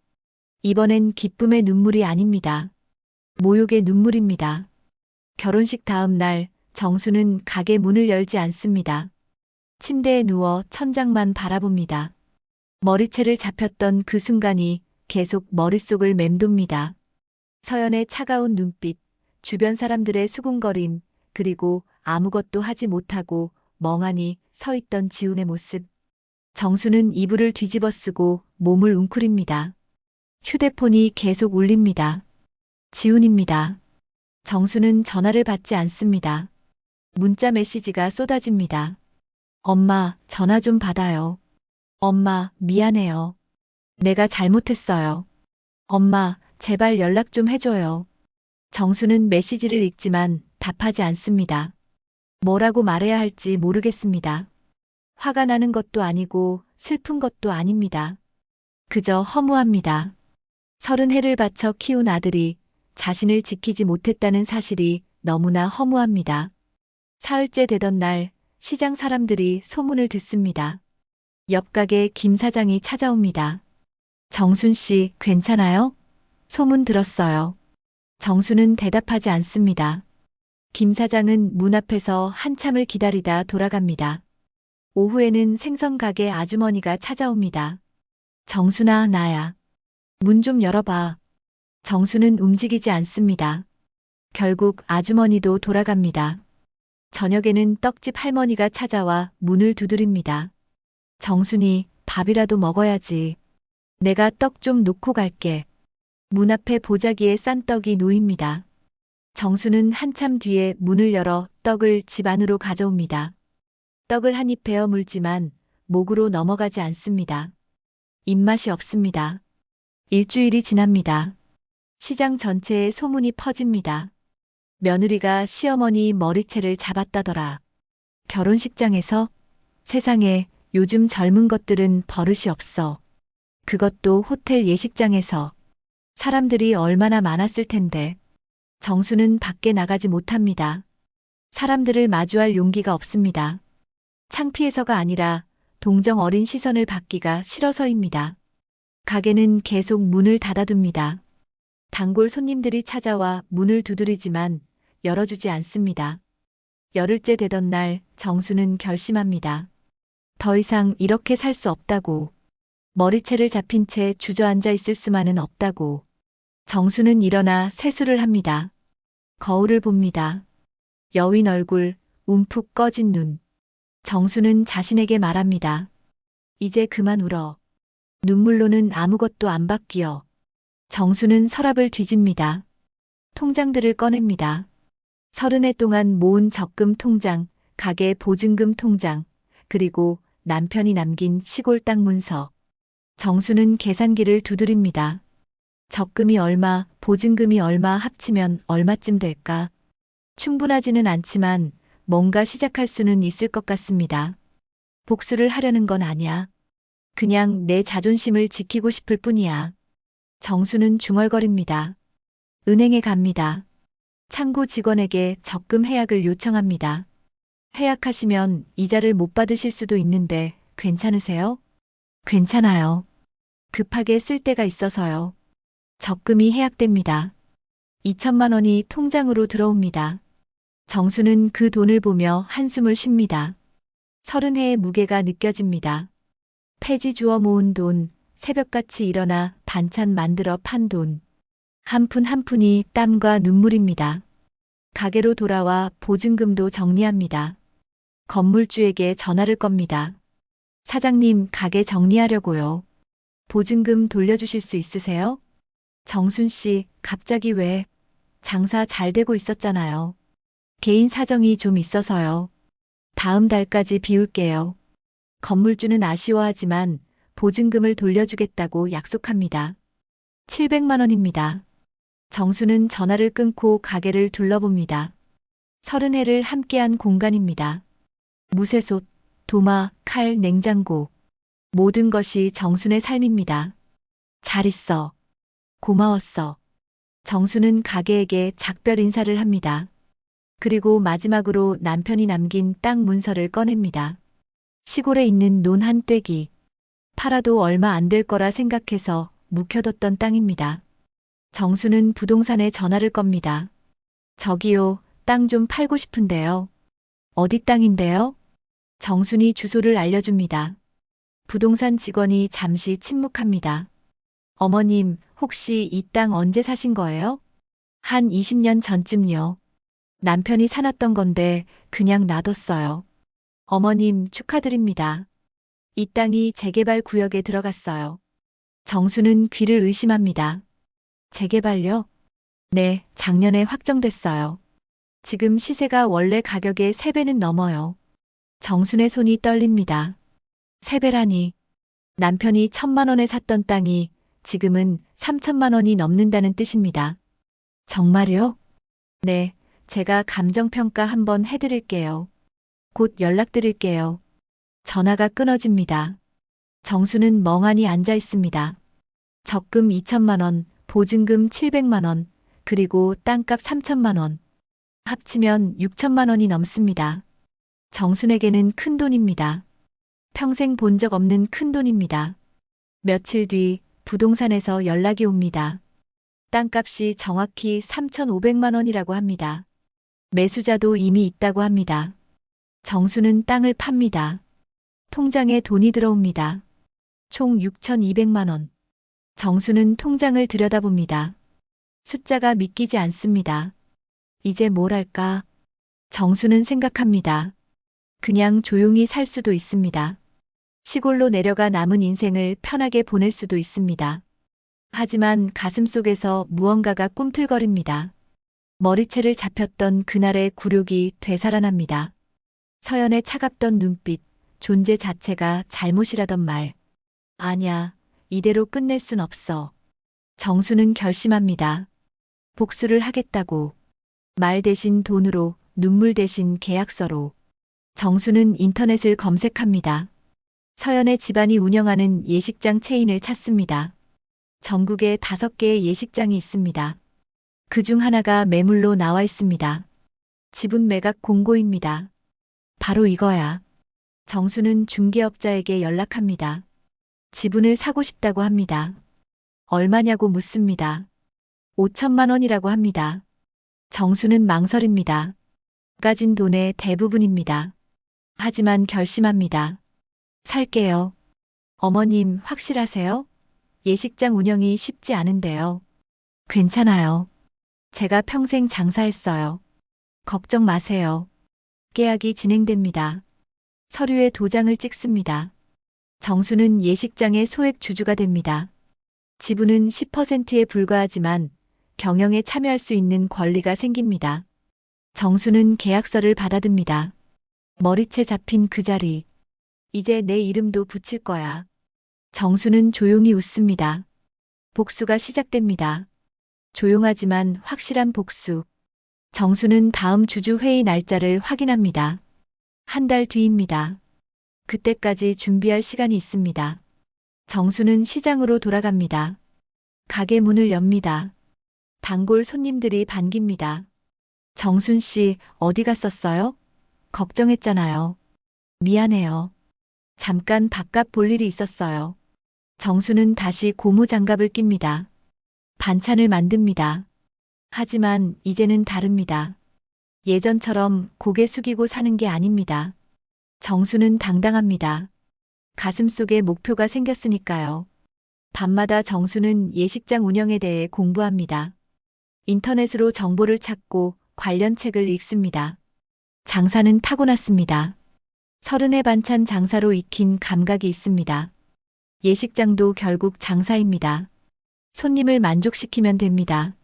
이번엔 기쁨의 눈물이 아닙니다. 모욕의 눈물입니다. 결혼식 다음 날 정수는 가게 문을 열지 않습니다. 침대에 누워 천장만 바라봅니다. 머리채를 잡혔던 그 순간이 계속 머릿속을 맴돕니다. 서연의 차가운 눈빛, 주변 사람들의 수군거림, 그리고 아무것도 하지 못하고 멍하니 서 있던 지훈의 모습. 정수는 이불을 뒤집어 쓰고 몸을 웅크립니다. 휴대폰이 계속 울립니다. 지훈입니다. 정수는 전화를 받지 않습니다. 문자 메시지가 쏟아집니다. 엄마, 전화 좀 받아요. 엄마, 미안해요. 내가 잘못했어요. 엄마, 제발 연락 좀 해줘요. 정수는 메시지를 읽지만 답하지 않습니다. 뭐라고 말해야 할지 모르겠습니다. 화가 나는 것도 아니고 슬픈 것도 아닙니다. 그저 허무합니다. 30해를 바쳐 키운 아들이 자신을 지키지 못했다는 사실이 너무나 허무합니다. 사흘째 되던 날 시장 사람들이 소문을 듣습니다. 옆 가게 김 사장이 찾아옵니다. 정순 씨, 괜찮아요? 소문 들었어요. 정순은 대답하지 않습니다. 김 사장은 문 앞에서 한참을 기다리다 돌아갑니다. 오후에는 생선 가게 아주머니가 찾아옵니다. 정순아, 나야. 문 좀 열어봐. 정순은 움직이지 않습니다. 결국 아주머니도 돌아갑니다. 저녁에는 떡집 할머니가 찾아와 문을 두드립니다. 정순이, 밥이라도 먹어야지. 내가 떡 좀 놓고 갈게. 문 앞에 보자기에 싼 떡이 놓입니다. 정순은 한참 뒤에 문을 열어 떡을 집 안으로 가져옵니다. 떡을 한 입 베어 물지만 목으로 넘어가지 않습니다. 입맛이 없습니다. 일주일이 지납니다. 시장 전체에 소문이 퍼집니다. 며느리가 시어머니 머리채를 잡았다더라. 결혼식장에서? 세상에, 요즘 젊은 것들은 버릇이 없어. 그것도 호텔 예식장에서. 사람들이 얼마나 많았을 텐데. 정수는 밖에 나가지 못합니다. 사람들을 마주할 용기가 없습니다. 창피해서가 아니라 동정 어린 시선을 받기가 싫어서입니다. 가게는 계속 문을 닫아둡니다. 단골 손님들이 찾아와 문을 두드리지만 열어주지 않습니다. 열흘째 되던 날 정수는 결심합니다. 더 이상 이렇게 살 수 없다고. 머리채를 잡힌 채 주저앉아 있을 수만은 없다고. 정수는 일어나 세수를 합니다. 거울을 봅니다. 여윈 얼굴, 움푹 꺼진 눈. 정수는 자신에게 말합니다. 이제 그만 울어. 눈물로는 아무것도 안 바뀌어. 정수는 서랍을 뒤집니다. 통장들을 꺼냅니다. 30해 동안 모은 적금 통장, 가게 보증금 통장, 그리고 남편이 남긴 시골 땅 문서. 정수는 계산기를 두드립니다. 적금이 얼마, 보증금이 얼마 합치면 얼마쯤 될까? 충분하지는 않지만 뭔가 시작할 수는 있을 것 같습니다. 복수를 하려는 건 아니야. 그냥 내 자존심을 지키고 싶을 뿐이야. 정수는 중얼거립니다. 은행에 갑니다. 창구 직원에게 적금 해약을 요청합니다. 해약하시면 이자를 못 받으실 수도 있는데 괜찮으세요? 괜찮아요. 급하게 쓸 데가 있어서요. 적금이 해약됩니다. 2천만 원이 통장으로 들어옵니다. 정수는 그 돈을 보며 한숨을 쉽니다. 30해의 무게가 느껴집니다. 폐지 주워 모은 돈, 새벽같이 일어나 반찬 만들어 판 돈. 한 푼 한 푼이 땀과 눈물입니다. 가게로 돌아와 보증금도 정리합니다. 건물주에게 전화를 겁니다. 사장님, 가게 정리하려고요. 보증금 돌려주실 수 있으세요? 정순 씨, 갑자기 왜? 장사 잘 되고 있었잖아요. 개인 사정이 좀 있어서요. 다음 달까지 비울게요. 건물주는 아쉬워하지만 보증금을 돌려주겠다고 약속합니다. 700만 원입니다. 정수는 전화를 끊고 가게를 둘러봅니다. 30해를 함께한 공간입니다. 무쇠솥, 도마, 칼, 냉장고. 모든 것이 정순의 삶입니다. 잘 있어. 고마웠어. 정수는 가게에게 작별 인사를 합니다. 그리고 마지막으로 남편이 남긴 땅 문서를 꺼냅니다. 시골에 있는 논 한 떼기. 팔아도 얼마 안 될 거라 생각해서 묵혀뒀던 땅입니다. 정수는 부동산에 전화를 겁니다. 저기요, 땅 좀 팔고 싶은데요. 어디 땅인데요? 정순이 주소를 알려줍니다. 부동산 직원이 잠시 침묵합니다. 어머님, 혹시 이 땅 언제 사신 거예요? 한 20년 전쯤요. 남편이 사놨던 건데 그냥 놔뒀어요. 어머님, 축하드립니다. 이 땅이 재개발 구역에 들어갔어요. 정수는 귀를 의심합니다. 재개발요? 네, 작년에 확정됐어요. 지금 시세가 원래 가격의 3배는 넘어요. 정순의 손이 떨립니다. 3배라니. 남편이 1,000만 원에 샀던 땅이 지금은 3천만 원이 넘는다는 뜻입니다. 정말요? 네, 제가 감정평가 한번 해드릴게요. 곧 연락드릴게요. 전화가 끊어집니다. 정수는 멍하니 앉아 있습니다. 적금 2천만 원, 보증금 700만 원, 그리고 땅값 3천만 원. 합치면 6천만 원이 넘습니다. 정순에게는 큰 돈입니다. 평생 본 적 없는 큰 돈입니다. 며칠 뒤 부동산에서 연락이 옵니다. 땅값이 정확히 3,500만 원이라고 합니다. 매수자도 이미 있다고 합니다. 정수는 땅을 팝니다. 통장에 돈이 들어옵니다. 총 6,200만 원. 정수는 통장을 들여다봅니다. 숫자가 믿기지 않습니다. 이제 뭘 할까? 정수는 생각합니다. 그냥 조용히 살 수도 있습니다. 시골로 내려가 남은 인생을 편하게 보낼 수도 있습니다. 하지만 가슴속에서 무언가가 꿈틀거립니다. 머리채를 잡혔던 그날의 굴욕이 되살아납니다. 서연의 차갑던 눈빛, 존재 자체가 잘못이라던 말. 아냐, 이대로 끝낼 순 없어. 정수는 결심합니다. 복수를 하겠다고. 말 대신 돈으로, 눈물 대신 계약서로. 정수는 인터넷을 검색합니다. 서연의 집안이 운영하는 예식장 체인을 찾습니다. 전국에 5개의 예식장이 있습니다. 그중 하나가 매물로 나와 있습니다. 지분 매각 공고입니다. 바로 이거야. 정수는 중개업자에게 연락합니다. 지분을 사고 싶다고 합니다. 얼마냐고 묻습니다. 5천만 원이라고 합니다. 정수는 망설입니다. 가진 돈의 대부분입니다. 하지만 결심합니다. 살게요. 어머님, 확실하세요? 예식장 운영이 쉽지 않은데요. 괜찮아요. 제가 평생 장사했어요. 걱정 마세요. 계약이 진행됩니다. 서류에 도장을 찍습니다. 정수는 예식장의 소액 주주가 됩니다. 지분은 10%에 불과하지만 경영에 참여할 수 있는 권리가 생깁니다. 정수는 계약서를 받아듭니다. 머리채 잡힌 그 자리. 이제 내 이름도 붙일 거야. 정수는 조용히 웃습니다. 복수가 시작됩니다. 조용하지만 확실한 복수. 정수는 다음 주주 회의 날짜를 확인합니다. 한 달 뒤입니다. 그때까지 준비할 시간이 있습니다. 정수는 시장으로 돌아갑니다. 가게 문을 엽니다. 단골 손님들이 반깁니다. 정순 씨, 어디 갔었어요? 걱정했잖아요. 미안해요. 잠깐 바깥 볼 일이 있었어요. 정수는 다시 고무장갑을 낍니다. 반찬을 만듭니다. 하지만 이제는 다릅니다. 예전처럼 고개 숙이고 사는 게 아닙니다. 정수는 당당합니다. 가슴속에 목표가 생겼으니까요. 밤마다 정수는 예식장 운영에 대해 공부합니다. 인터넷으로 정보를 찾고 관련 책을 읽습니다. 장사는 타고났습니다. 30회 반찬 장사로 익힌 감각이 있습니다. 예식장도 결국 장사입니다. 손님을 만족시키면 됩니다.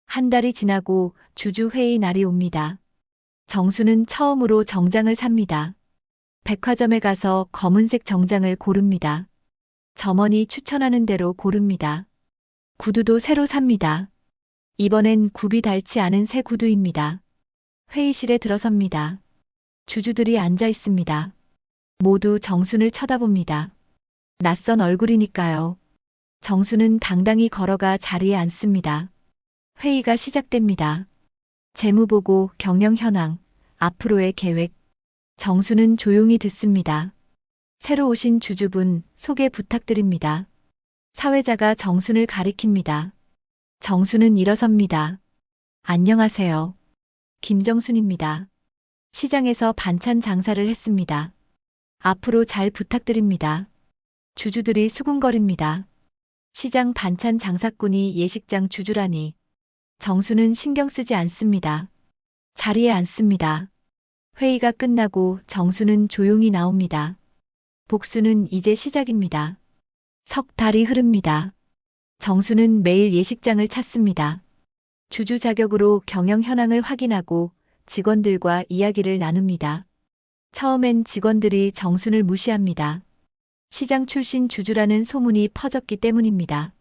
한 달이 지나고 주주회의 날이 옵니다. 정수는 처음으로 정장을 삽니다. 백화점에 가서 검은색 정장을 고릅니다. 점원이 추천하는 대로 고릅니다. 구두도 새로 삽니다. 이번엔 굽이 닳지 않은 새 구두입니다. 회의실에 들어섭니다. 주주들이 앉아 있습니다. 모두 정순을 쳐다봅니다. 낯선 얼굴이니까요. 정순은 당당히 걸어가 자리에 앉습니다. 회의가 시작됩니다. 재무보고, 경영 현황, 앞으로의 계획. 정수는 조용히 듣습니다. 새로 오신 주주분 소개 부탁드립니다. 사회자가 정순을 가리킵니다. 정수는 일어섭니다. 안녕하세요. 김정순입니다. 시장에서 반찬 장사를 했습니다. 앞으로 잘 부탁드립니다. 주주들이 수군거립니다. 시장 반찬 장사꾼이 예식장 주주라니. 정수는 신경 쓰지 않습니다. 자리에 앉습니다. 회의가 끝나고 정수는 조용히 나옵니다. 복수는 이제 시작입니다. 석 달이 흐릅니다. 정수는 매일 예식장을 찾습니다. 주주 자격으로 경영 현황을 확인하고 직원들과 이야기를 나눕니다. 처음엔 직원들이 정순을 무시합니다. 시장 출신 주주라는 소문이 퍼졌기 때문입니다.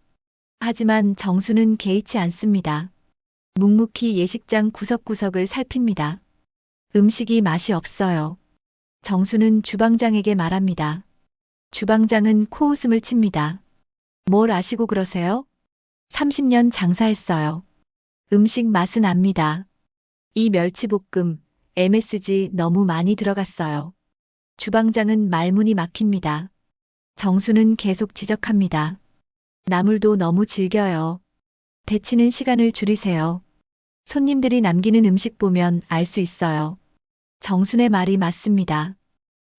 하지만 정수는 개의치 않습니다. 묵묵히 예식장 구석구석을 살핍니다. 음식이 맛이 없어요. 정수는 주방장에게 말합니다. 주방장은 코웃음을 칩니다. 뭘 아시고 그러세요? 30년 장사했어요. 음식 맛은 압니다. 이 멸치볶음, MSG 너무 많이 들어갔어요. 주방장은 말문이 막힙니다. 정수는 계속 지적합니다. 나물도 너무 질겨요. 데치는 시간을 줄이세요. 손님들이 남기는 음식 보면 알 수 있어요. 정순의 말이 맞습니다.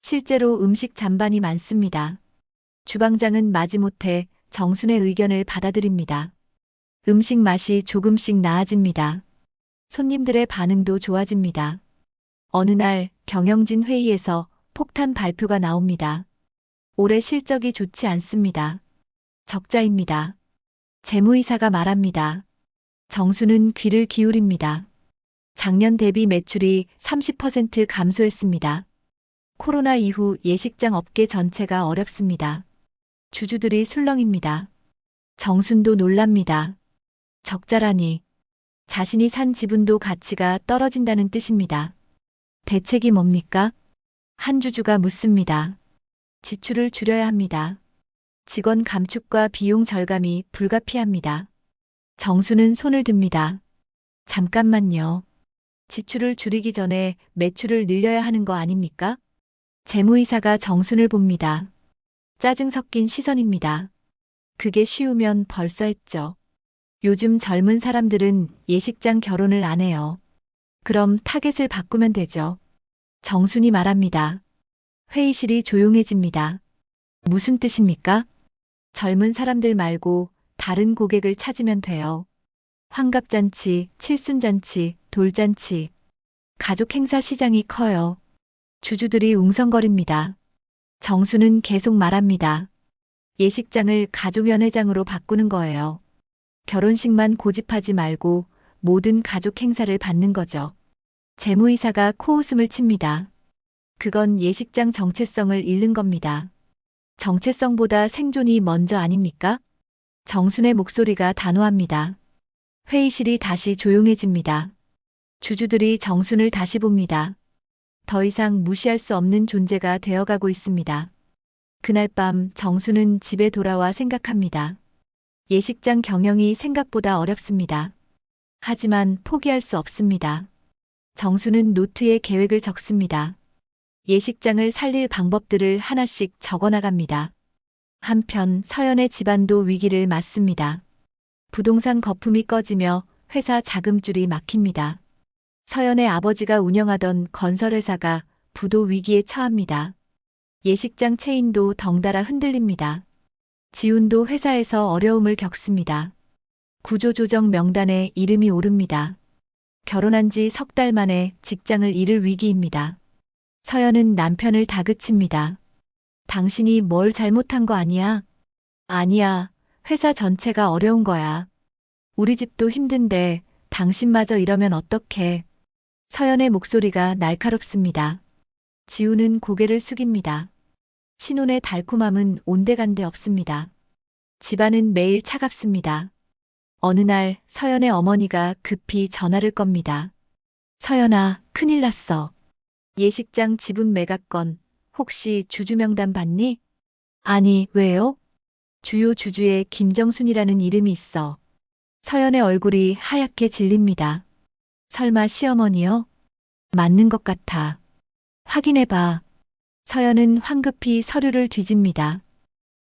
실제로 음식 잔반이 많습니다. 주방장은 마지못해 정순의 의견을 받아들입니다. 음식 맛이 조금씩 나아집니다. 손님들의 반응도 좋아집니다. 어느 날 경영진 회의에서 폭탄 발표가 나옵니다. 올해 실적이 좋지 않습니다. 적자입니다. 재무이사가 말합니다. 정수는 귀를 기울입니다. 작년 대비 매출이 30% 감소했습니다. 코로나 이후 예식장 업계 전체가 어렵습니다. 주주들이 술렁입니다. 정순도 놀랍니다. 적자라니. 자신이 산 지분도 가치가 떨어진다는 뜻입니다. 대책이 뭡니까? 한 주주가 묻습니다. 지출을 줄여야 합니다. 직원 감축과 비용 절감이 불가피합니다. 정수는 손을 듭니다. 잠깐만요. 지출을 줄이기 전에 매출을 늘려야 하는 거 아닙니까? 재무이사가 정순을 봅니다. 짜증 섞인 시선입니다. 그게 쉬우면 벌써 했죠. 요즘 젊은 사람들은 예식장 결혼을 안 해요. 그럼 타겟을 바꾸면 되죠. 정순이 말합니다. 회의실이 조용해집니다. 무슨 뜻입니까? 젊은 사람들 말고 다른 고객을 찾으면 돼요. 환갑잔치, 칠순잔치, 돌잔치. 가족 행사 시장이 커요. 주주들이 웅성거립니다. 정수는 계속 말합니다. 예식장을 가족연회장으로 바꾸는 거예요. 결혼식만 고집하지 말고 모든 가족 행사를 받는 거죠. 재무이사가 코웃음을 칩니다. 그건 예식장 정체성을 잃는 겁니다. 정체성보다 생존이 먼저 아닙니까? 정순의 목소리가 단호합니다. 회의실이 다시 조용해집니다. 주주들이 정순을 다시 봅니다. 더 이상 무시할 수 없는 존재가 되어가고 있습니다. 그날 밤 정순은 집에 돌아와 생각합니다. 예식장 경영이 생각보다 어렵습니다. 하지만 포기할 수 없습니다. 정순은 노트에 계획을 적습니다. 예식장을 살릴 방법들을 하나씩 적어나갑니다. 한편 서연의 집안도 위기를 맞습니다. 부동산 거품이 꺼지며 회사 자금줄이 막힙니다. 서연의 아버지가 운영하던 건설회사가 부도 위기에 처합니다. 예식장 체인도 덩달아 흔들립니다. 지훈도 회사에서 어려움을 겪습니다. 구조조정 명단에 이름이 오릅니다. 결혼한 지 석 달 만에 직장을 잃을 위기입니다. 서연은 남편을 다그칩니다. 당신이 뭘 잘못한 거 아니야? 아니야. 회사 전체가 어려운 거야. 우리 집도 힘든데 당신마저 이러면 어떡해. 서연의 목소리가 날카롭습니다. 지우는 고개를 숙입니다. 신혼의 달콤함은 온데간데 없습니다. 집안은 매일 차갑습니다. 어느 날 서연의 어머니가 급히 전화를 겁니다. 서연아, 큰일 났어. 예식장 지분 매각건 혹시 주주 명단 봤니? 아니, 왜요? 주요 주주에 김정순이라는 이름이 있어. 서연의 얼굴이 하얗게 질립니다. 설마 시어머니요? 맞는 것 같아. 확인해봐. 서연은 황급히 서류를 뒤집니다.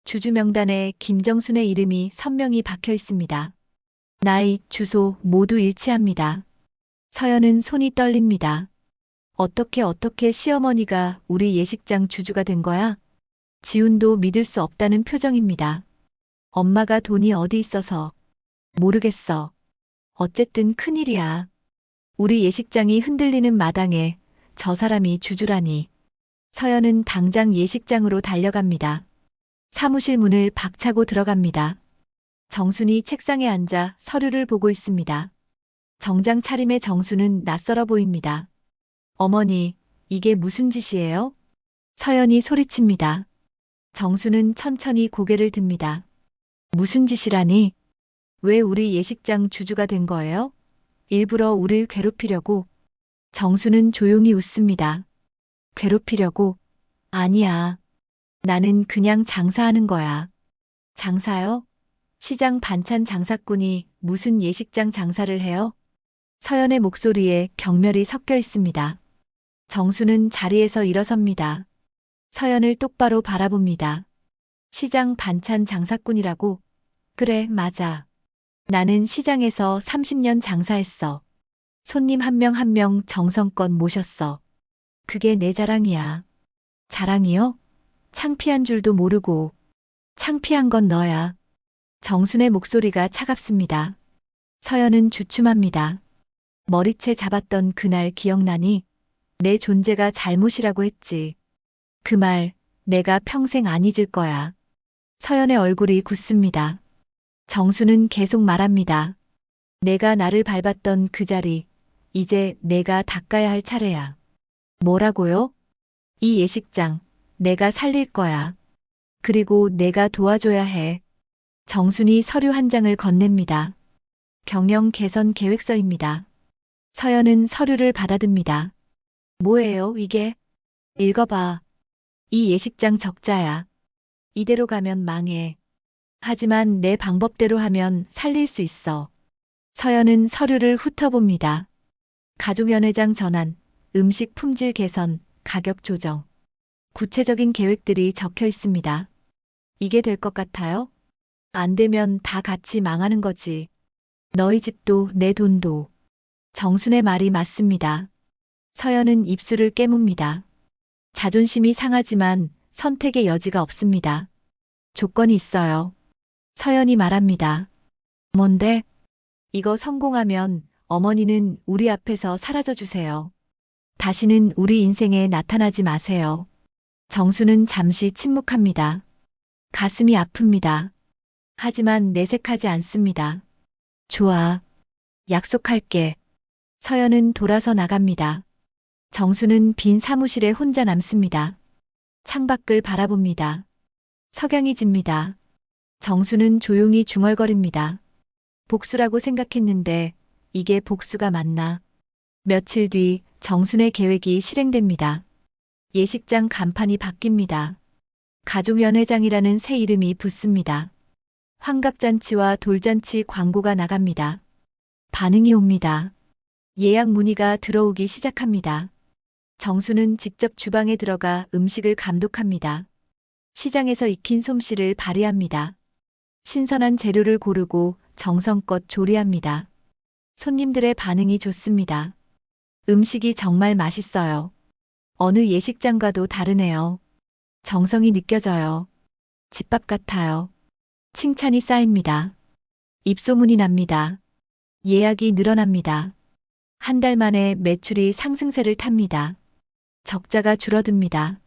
주주 명단에 김정순의 이름이 선명히 박혀 있습니다. 나이, 주소 모두 일치합니다. 서연은 손이 떨립니다. 어떻게 시어머니가 우리 예식장 주주가 된 거야? 지훈도 믿을 수 없다는 표정입니다. 엄마가 돈이 어디 있어서. 모르겠어. 어쨌든 큰일이야. 우리 예식장이 흔들리는 마당에 저 사람이 주주라니. 서연은 당장 예식장으로 달려갑니다. 사무실 문을 박차고 들어갑니다. 정순이 책상에 앉아 서류를 보고 있습니다. 정장 차림의 정순은 낯설어 보입니다. 어머니, 이게 무슨 짓이에요? 서연이 소리칩니다. 정순은 천천히 고개를 듭니다. 무슨 짓이라니? 왜 우리 예식장 주주가 된 거예요? 일부러 우릴 괴롭히려고. 정순은 조용히 웃습니다. 괴롭히려고? 아니야. 나는 그냥 장사하는 거야. 장사요? 시장 반찬 장사꾼이 무슨 예식장 장사를 해요? 서연의 목소리에 경멸이 섞여 있습니다. 정수는 자리에서 일어섭니다. 서연을 똑바로 바라봅니다. 시장 반찬 장사꾼이라고? 그래, 맞아. 나는 시장에서 30년 장사했어. 손님 한 명 한 명 정성껏 모셨어. 그게 내 자랑이야. 자랑이요? 창피한 줄도 모르고. 창피한 건 너야. 정순의 목소리가 차갑습니다. 서연은 주춤합니다. 머리채 잡았던 그날 기억나니? 내 존재가 잘못이라고 했지. 그 말 내가 평생 안 잊을 거야. 서연의 얼굴이 굳습니다. 정수는 계속 말합니다. 내가 나를 밟았던 그 자리, 이제 내가 닦아야 할 차례야. 뭐라고요? 이 예식장, 내가 살릴 거야. 그리고 내가 도와줘야 해. 정순이 서류 한 장을 건넵니다. 경영 개선 계획서입니다. 서연은 서류를 받아듭니다. 뭐예요, 이게? 읽어봐. 이 예식장 적자야. 이대로 가면 망해. 하지만 내 방법대로 하면 살릴 수 있어. 서연은 서류를 훑어봅니다. 가족연회장 전환, 음식 품질 개선, 가격 조정. 구체적인 계획들이 적혀 있습니다. 이게 될 것 같아요? 안 되면 다 같이 망하는 거지. 너희 집도 내 돈도. 정순의 말이 맞습니다. 서연은 입술을 깨뭅니다. 자존심이 상하지만 선택의 여지가 없습니다. 조건이 있어요. 서연이 말합니다. 뭔데? 이거 성공하면 어머니는 우리 앞에서 사라져 주세요. 다시는 우리 인생에 나타나지 마세요. 정수는 잠시 침묵합니다. 가슴이 아픕니다. 하지만 내색하지 않습니다. 좋아. 약속할게. 서연은 돌아서 나갑니다. 정수는 빈 사무실에 혼자 남습니다. 창밖을 바라봅니다. 석양이 집니다. 정수는 조용히 중얼거립니다. 복수라고 생각했는데 이게 복수가 맞나? 며칠 뒤 정순의 계획이 실행됩니다. 예식장 간판이 바뀝니다. 가족연회장이라는 새 이름이 붙습니다. 환갑잔치와 돌잔치 광고가 나갑니다. 반응이 옵니다. 예약 문의가 들어오기 시작합니다. 정수는 직접 주방에 들어가 음식을 감독합니다. 시장에서 익힌 솜씨를 발휘합니다. 신선한 재료를 고르고 정성껏 조리합니다. 손님들의 반응이 좋습니다. 음식이 정말 맛있어요. 어느 예식장과도 다르네요. 정성이 느껴져요. 집밥 같아요. 칭찬이 쌓입니다. 입소문이 납니다. 예약이 늘어납니다. 한 달 만에 매출이 상승세를 탑니다. 적자가 줄어듭니다.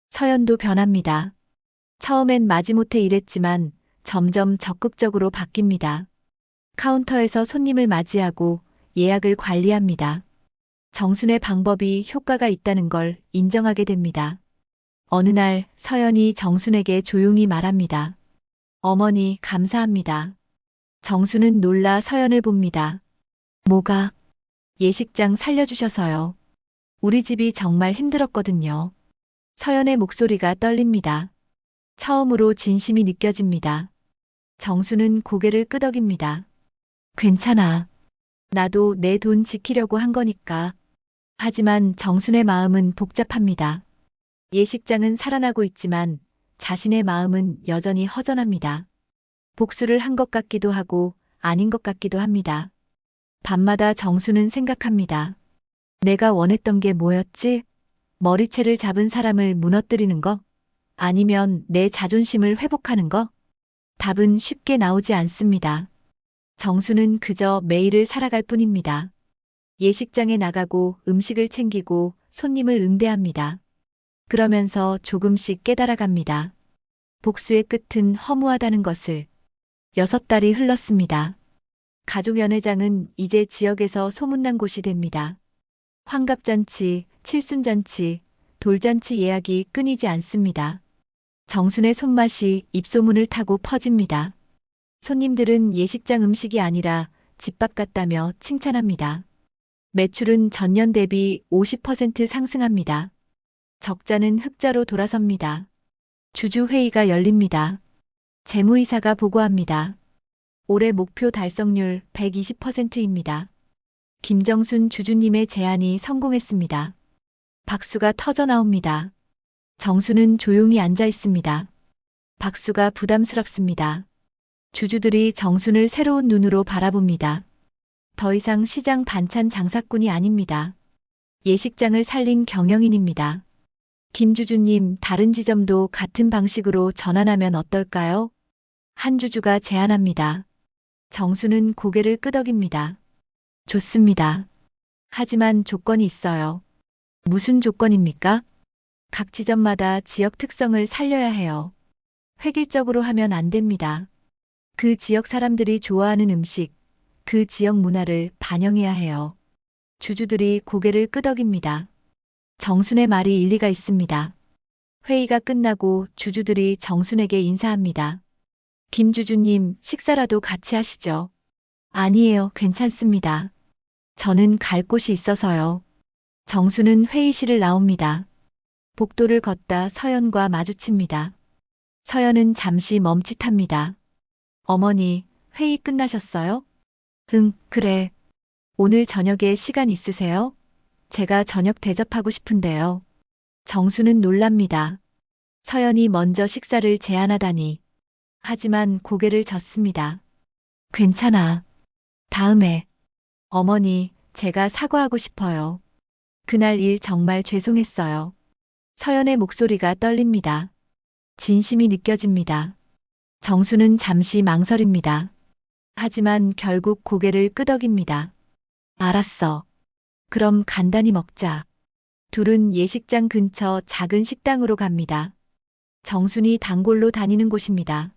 서연도 변합니다. 처음엔 마지못해 일했지만 점점 적극적으로 바뀝니다. 카운터에서 손님을 맞이하고 예약을 관리합니다. 정순의 방법이 효과가 있다는 걸 인정하게 됩니다. 어느 날 서연이 정순에게 조용히 말합니다. 어머니, 감사합니다. 정순은 놀라 서연을 봅니다. 뭐가? 예식장 살려주셔서요. 우리 집이 정말 힘들었거든요. 서연의 목소리가 떨립니다. 처음으로 진심이 느껴집니다. 정수는 고개를 끄덕입니다. 괜찮아. 나도 내 돈 지키려고 한 거니까. 하지만 정순의 마음은 복잡합니다. 예식장은 살아나고 있지만 자신의 마음은 여전히 허전합니다. 복수를 한 것 같기도 하고 아닌 것 같기도 합니다. 밤마다 정수는 생각합니다. 내가 원했던 게 뭐였지? 머리채를 잡은 사람을 무너뜨리는 거? 아니면 내 자존심을 회복하는 거? 답은 쉽게 나오지 않습니다. 정수는 그저 매일을 살아갈 뿐입니다. 예식장에 나가고 음식을 챙기고 손님을 응대합니다. 그러면서 조금씩 깨달아갑니다. 복수의 끝은 허무하다는 것을. 6달이 흘렀습니다. 가족연회장은 이제 지역에서 소문난 곳이 됩니다. 환갑잔치, 칠순잔치, 돌잔치 예약이 끊이지 않습니다. 정순의 손맛이 입소문을 타고 퍼집니다. 손님들은 예식장 음식이 아니라 집밥 같다며 칭찬합니다. 매출은 전년 대비 50% 상승합니다. 적자는 흑자로 돌아섭니다. 주주회의가 열립니다. 재무이사가 보고합니다. 올해 목표 달성률 120%입니다. 김정순 주주님의 제안이 성공했습니다. 박수가 터져 나옵니다. 정수는 조용히 앉아 있습니다. 박수가 부담스럽습니다. 주주들이 정순을 새로운 눈으로 바라봅니다. 더 이상 시장 반찬 장사꾼이 아닙니다. 예식장을 살린 경영인입니다. 김 주주님, 다른 지점도 같은 방식으로 전환하면 어떨까요? 한 주주가 제안합니다. 정수는 고개를 끄덕입니다. 좋습니다. 하지만 조건이 있어요. 무슨 조건입니까? 각 지점마다 지역 특성을 살려야 해요. 획일적으로 하면 안 됩니다. 그 지역 사람들이 좋아하는 음식, 그 지역 문화를 반영해야 해요. 주주들이 고개를 끄덕입니다. 정순의 말이 일리가 있습니다. 회의가 끝나고 주주들이 정순에게 인사합니다. 김 주주님, 식사라도 같이 하시죠. 아니에요, 괜찮습니다. 저는 갈 곳이 있어서요. 정수는 회의실을 나옵니다. 복도를 걷다 서연과 마주칩니다. 서연은 잠시 멈칫합니다. 어머니, 회의 끝나셨어요? 응, 그래. 오늘 저녁에 시간 있으세요? 제가 저녁 대접하고 싶은데요. 정수는 놀랍니다. 서연이 먼저 식사를 제안하다니. 하지만 고개를 젓습니다. 괜찮아. 다음에. 어머니, 제가 사과하고 싶어요. 그날 일 정말 죄송했어요. 서연의 목소리가 떨립니다. 진심이 느껴집니다. 정수는 잠시 망설입니다. 하지만 결국 고개를 끄덕입니다. 알았어. 그럼 간단히 먹자. 둘은 예식장 근처 작은 식당으로 갑니다. 정순이 단골로 다니는 곳입니다.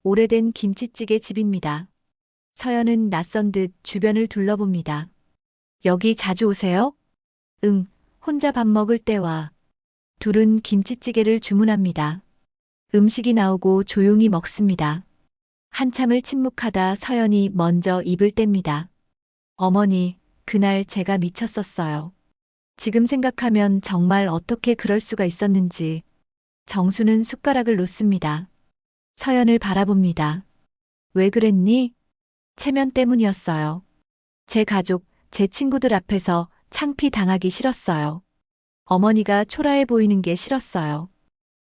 오래된 김치찌개 집입니다. 서연은 낯선 듯 주변을 둘러봅니다. 여기 자주 오세요? 응, 혼자 밥 먹을 때 와. 둘은 김치찌개를 주문합니다. 음식이 나오고 조용히 먹습니다. 한참을 침묵하다 서연이 먼저 입을 뗍니다. 어머니, 그날 제가 미쳤었어요. 지금 생각하면 정말 어떻게 그럴 수가 있었는지. 정수는 숟가락을 놓습니다. 서연을 바라봅니다. 왜 그랬니? 체면 때문이었어요. 제 가족, 제 친구들 앞에서 창피당하기 싫었어요. 어머니가 초라해 보이는 게 싫었어요.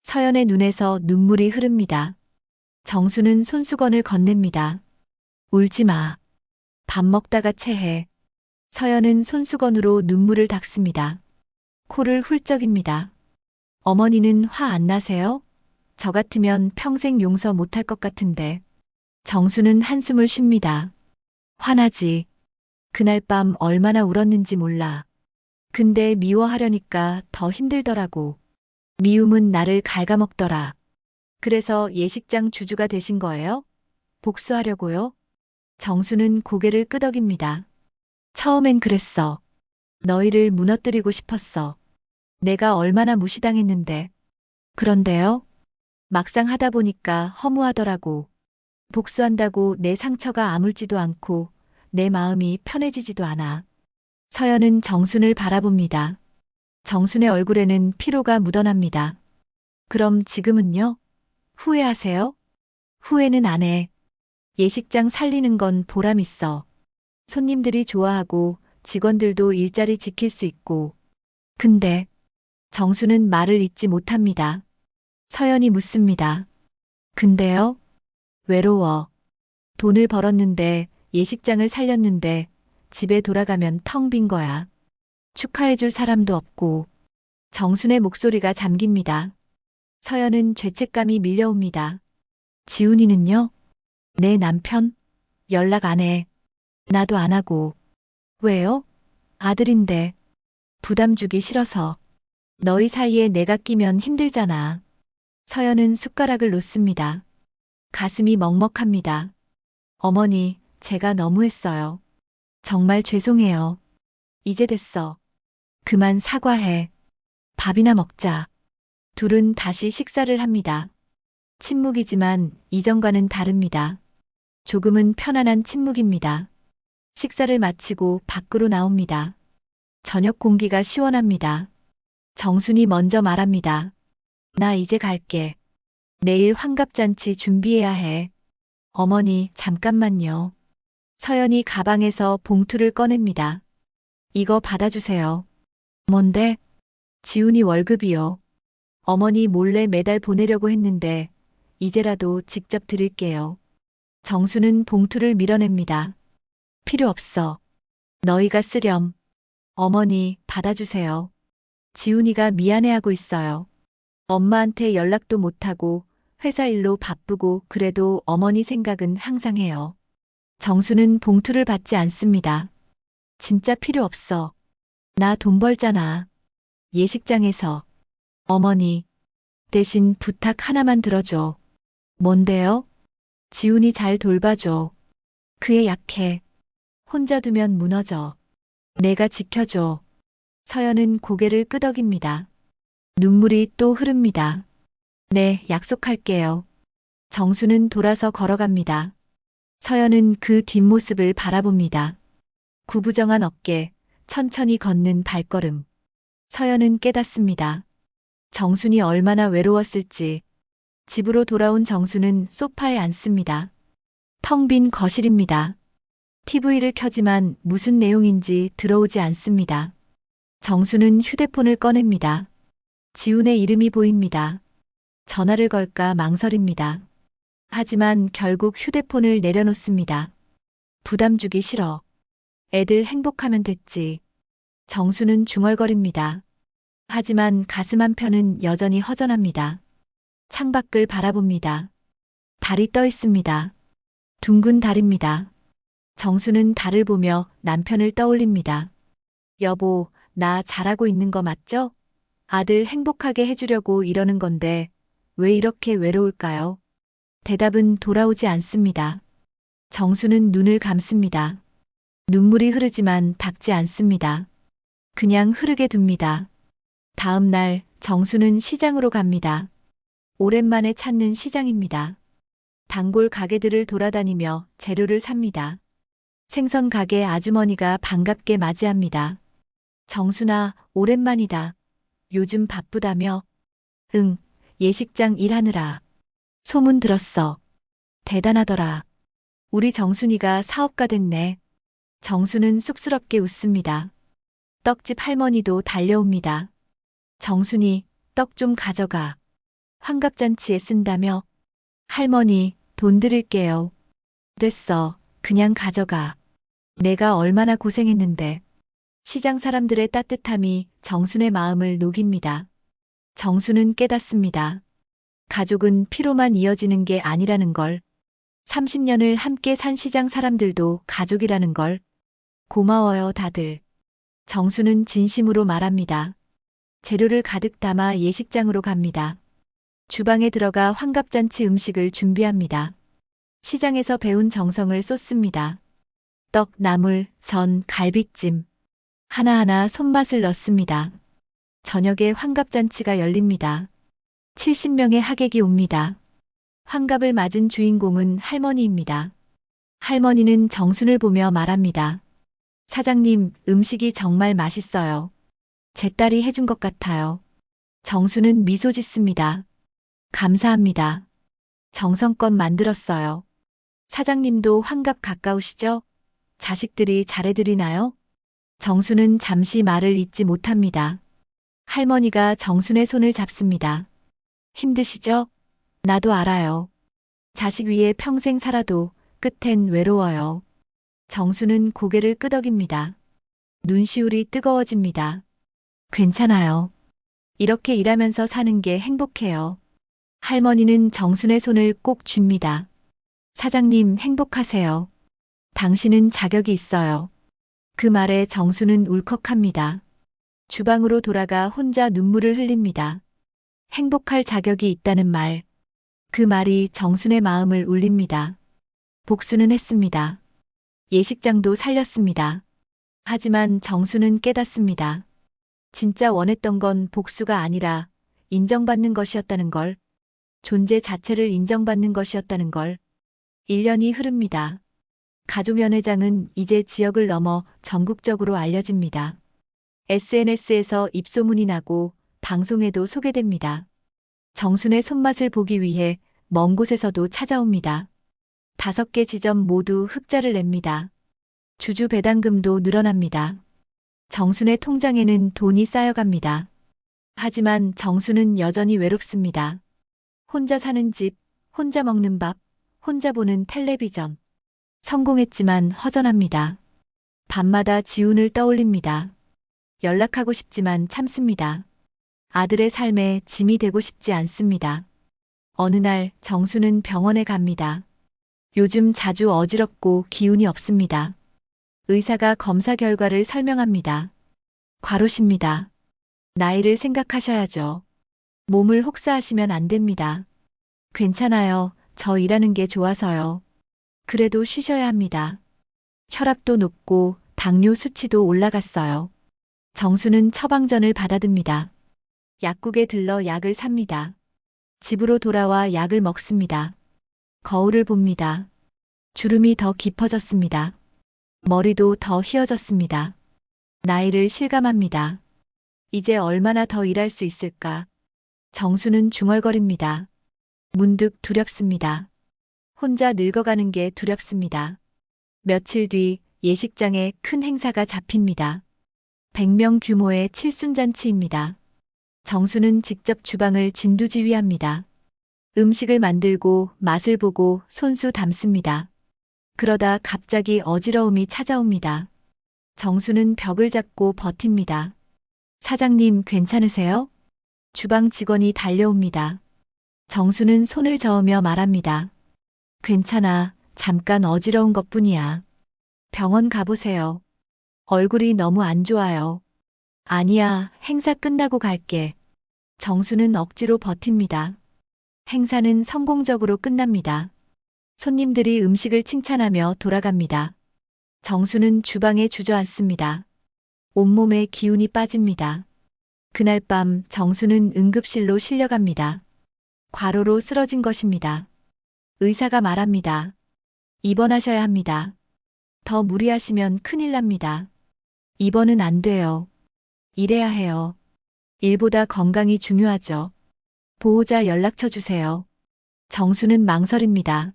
서연의 눈에서 눈물이 흐릅니다. 정수는 손수건을 건넵니다. 울지 마. 밥 먹다가 체해. 서연은 손수건으로 눈물을 닦습니다. 코를 훌쩍입니다. 어머니는 화 안 나세요? 저 같으면 평생 용서 못할 것 같은데. 정수는 한숨을 쉽니다. 화나지. 그날 밤 얼마나 울었는지 몰라. 근데 미워하려니까 더 힘들더라고. 미움은 나를 갉아먹더라. 그래서 예식장 주주가 되신 거예요? 복수하려고요? 정수는 고개를 끄덕입니다. 처음엔 그랬어. 너희를 무너뜨리고 싶었어. 내가 얼마나 무시당했는데. 그런데요? 막상 하다 보니까 허무하더라고. 복수한다고 내 상처가 아물지도 않고 내 마음이 편해지지도 않아. 서연은 정순을 바라봅니다. 정순의 얼굴에는 피로가 묻어납니다. 그럼 지금은요? 후회하세요? 후회는 안 해. 예식장 살리는 건 보람 있어. 손님들이 좋아하고 직원들도 일자리 지킬 수 있고. 근데 정수는 말을 잇지 못합니다. 서연이 묻습니다. 근데요? 외로워. 돈을 벌었는데 예식장을 살렸는데 집에 돌아가면 텅 빈 거야. 축하해줄 사람도 없고. 정순의 목소리가 잠깁니다. 서연은 죄책감이 밀려옵니다. 지훈이는요? 내 남편? 연락 안 해. 나도 안 하고. 왜요? 아들인데. 부담 주기 싫어서. 너희 사이에 내가 끼면 힘들잖아. 서연은 숟가락을 놓습니다. 가슴이 먹먹합니다. 어머니, 제가 너무했어요. 정말 죄송해요. 이제 됐어. 그만 사과해. 밥이나 먹자. 둘은 다시 식사를 합니다. 침묵이지만 이전과는 다릅니다. 조금은 편안한 침묵입니다. 식사를 마치고 밖으로 나옵니다. 저녁 공기가 시원합니다. 정순이 먼저 말합니다. 나 이제 갈게. 내일 환갑잔치 준비해야 해. 어머니, 잠깐만요. 서연이 가방에서 봉투를 꺼냅니다. 이거 받아주세요. 뭔데? 지훈이 월급이요. 어머니 몰래 매달 보내려고 했는데 이제라도 직접 드릴게요. 정수는 봉투를 밀어냅니다. 필요 없어. 너희가 쓰렴. 어머니 받아주세요. 지훈이가 미안해하고 있어요. 엄마한테 연락도 못하고 회사 일로 바쁘고 그래도 어머니 생각은 항상 해요. 정수는 봉투를 받지 않습니다. 진짜 필요 없어. 나 돈 벌잖아. 예식장에서. 어머니, 대신 부탁 하나만 들어줘. 뭔데요? 지훈이 잘 돌봐줘. 그애 약해. 혼자 두면 무너져. 내가 지켜줘. 서연은 고개를 끄덕입니다. 눈물이 또 흐릅니다. 네, 약속할게요. 정수는 돌아서 걸어갑니다. 서연은 그 뒷모습을 바라봅니다. 구부정한 어깨, 천천히 걷는 발걸음. 서연은 깨닫습니다. 정순이 얼마나 외로웠을지. 집으로 돌아온 정수는 소파에 앉습니다. 텅 빈 거실입니다. TV를 켜지만 무슨 내용인지 들어오지 않습니다. 정수는 휴대폰을 꺼냅니다. 지훈의 이름이 보입니다. 전화를 걸까 망설입니다. 하지만 결국 휴대폰을 내려놓습니다. 부담 주기 싫어. 애들 행복하면 됐지. 정수는 중얼거립니다. 하지만 가슴 한편은 여전히 허전합니다. 창밖을 바라봅니다. 달이 떠 있습니다. 둥근 달입니다. 정수는 달을 보며 남편을 떠올립니다. 여보, 나 잘하고 있는 거 맞죠? 아들 행복하게 해주려고 이러는 건데 왜 이렇게 외로울까요? 대답은 돌아오지 않습니다. 정수는 눈을 감습니다. 눈물이 흐르지만 닦지 않습니다. 그냥 흐르게 둡니다. 다음 날 정수는 시장으로 갑니다. 오랜만에 찾는 시장입니다. 단골 가게들을 돌아다니며 재료를 삽니다. 생선 가게 아주머니가 반갑게 맞이합니다. 정수나, 오랜만이다. 요즘 바쁘다며? 응, 예식장 일하느라. 소문 들었어. 대단하더라. 우리 정순이가 사업가 됐네. 정수는 쑥스럽게 웃습니다. 떡집 할머니도 달려옵니다. 정순이, 떡 좀 가져가. 환갑잔치에 쓴다며? 할머니, 돈 드릴게요. 됐어. 그냥 가져가. 내가 얼마나 고생했는데. 시장 사람들의 따뜻함이 정순의 마음을 녹입니다. 정수는 깨닫습니다. 가족은 피로만 이어지는 게 아니라는 걸. 30년을 함께 산 시장 사람들도 가족이라는 걸. 고마워요, 다들. 정수는 진심으로 말합니다. 재료를 가득 담아 예식장으로 갑니다. 주방에 들어가 환갑잔치 음식을 준비합니다. 시장에서 배운 정성을 쏟습니다. 떡, 나물, 전, 갈비찜. 하나하나 손맛을 넣습니다. 저녁에 환갑잔치가 열립니다. 70명의 하객이 옵니다. 환갑을 맞은 주인공은 할머니입니다. 할머니는 정순을 보며 말합니다. 사장님, 음식이 정말 맛있어요. 제 딸이 해준 것 같아요. 정수는 미소 짓습니다. 감사합니다. 정성껏 만들었어요. 사장님도 환갑 가까우시죠? 자식들이 잘해드리나요? 정수는 잠시 말을 잇지 못합니다. 할머니가 정순의 손을 잡습니다. 힘드시죠? 나도 알아요. 자식 위에 평생 살아도 끝엔 외로워요. 정수는 고개를 끄덕입니다. 눈시울이 뜨거워집니다. 괜찮아요. 이렇게 일하면서 사는 게 행복해요. 할머니는 정순의 손을 꼭 쥡니다. 사장님 행복하세요. 당신은 자격이 있어요. 그 말에 정수는 울컥합니다. 주방으로 돌아가 혼자 눈물을 흘립니다. 행복할 자격이 있다는 말. 그 말이 정순의 마음을 울립니다. 복수는 했습니다. 예식장도 살렸습니다. 하지만 정수는 깨닫습니다. 진짜 원했던 건 복수가 아니라 인정받는 것이었다는 걸. 존재 자체를 인정받는 것이었다는 걸. 1년이 흐릅니다. 가족연회장은 이제 지역을 넘어 전국적으로 알려집니다. SNS에서 입소문이 나고 방송에도 소개됩니다. 정순의 손맛을 보기 위해 먼 곳에서도 찾아옵니다. 5개 지점 모두 흑자를 냅니다. 주주 배당금도 늘어납니다. 정순의 통장에는 돈이 쌓여갑니다. 하지만 정순은 여전히 외롭습니다. 혼자 사는 집, 혼자 먹는 밥, 혼자 보는 텔레비전. 성공했지만 허전합니다. 밤마다 지훈을 떠올립니다. 연락하고 싶지만 참습니다. 아들의 삶에 짐이 되고 싶지 않습니다. 어느 날 정수는 병원에 갑니다. 요즘 자주 어지럽고 기운이 없습니다. 의사가 검사 결과를 설명합니다. 과로십니다. 나이를 생각하셔야죠. 몸을 혹사하시면 안 됩니다. 괜찮아요. 저 일하는 게 좋아서요. 그래도 쉬셔야 합니다. 혈압도 높고 당뇨 수치도 올라갔어요. 정수는 처방전을 받아듭니다. 약국에 들러 약을 삽니다. 집으로 돌아와 약을 먹습니다. 거울을 봅니다. 주름이 더 깊어졌습니다. 머리도 더 휘어졌습니다. 나이를 실감합니다. 이제 얼마나 더 일할 수 있을까? 정수는 중얼거립니다. 문득 두렵습니다. 혼자 늙어가는 게 두렵습니다. 며칠 뒤 예식장에 큰 행사가 잡힙니다. 100명 규모의 칠순잔치입니다. 정수는 직접 주방을 진두지휘합니다. 음식을 만들고 맛을 보고 손수 담습니다. 그러다 갑자기 어지러움이 찾아옵니다. 정수는 벽을 잡고 버팁니다. 사장님 괜찮으세요? 주방 직원이 달려옵니다. 정수는 손을 저으며 말합니다. 괜찮아. 잠깐 어지러운 것뿐이야. 병원 가보세요. 얼굴이 너무 안 좋아요. 아니야, 행사 끝나고 갈게. 정수는 억지로 버팁니다. 행사는 성공적으로 끝납니다. 손님들이 음식을 칭찬하며 돌아갑니다. 정수는 주방에 주저앉습니다. 온몸에 기운이 빠집니다. 그날 밤 정수는 응급실로 실려갑니다. 과로로 쓰러진 것입니다. 의사가 말합니다. 입원하셔야 합니다. 더 무리하시면 큰일 납니다. 입원은 안 돼요. 일해야 해요. 일보다 건강이 중요하죠. 보호자 연락처 주세요. 정수는 망설입니다.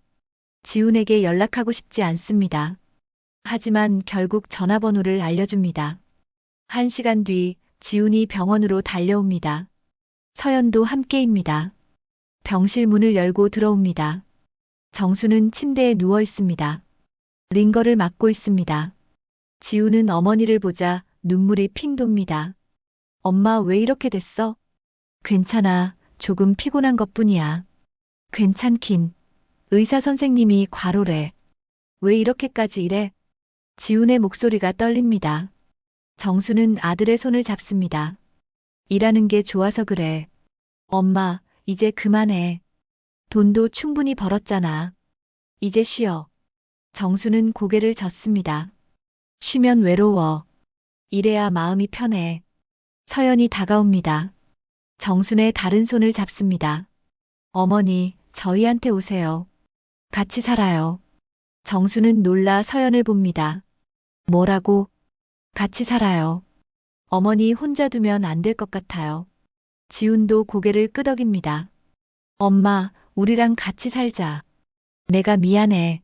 지훈에게 연락하고 싶지 않습니다. 하지만 결국 전화번호를 알려줍니다. 1시간 뒤 지훈이 병원으로 달려옵니다. 서연도 함께입니다. 병실 문을 열고 들어옵니다. 정수는 침대에 누워 있습니다. 링거를 맞고 있습니다. 지훈은 어머니를 보자 눈물이 핑 돕니다. 엄마 왜 이렇게 됐어? 괜찮아. 조금 피곤한 것뿐이야. 괜찮긴. 의사 선생님이 과로래. 왜 이렇게까지 이래? 지훈의 목소리가 떨립니다. 정수는 아들의 손을 잡습니다. 일하는 게 좋아서 그래. 엄마, 이제 그만해. 돈도 충분히 벌었잖아. 이제 쉬어. 정수는 고개를 젓습니다. 쉬면 외로워. 이래야 마음이 편해. 서연이 다가옵니다. 정순의 다른 손을 잡습니다. 어머니, 저희한테 오세요. 같이 살아요. 정수는 놀라 서연을 봅니다. 뭐라고? 같이 살아요. 어머니 혼자 두면 안 될 것 같아요. 지훈도 고개를 끄덕입니다. 엄마, 우리랑 같이 살자. 내가 미안해.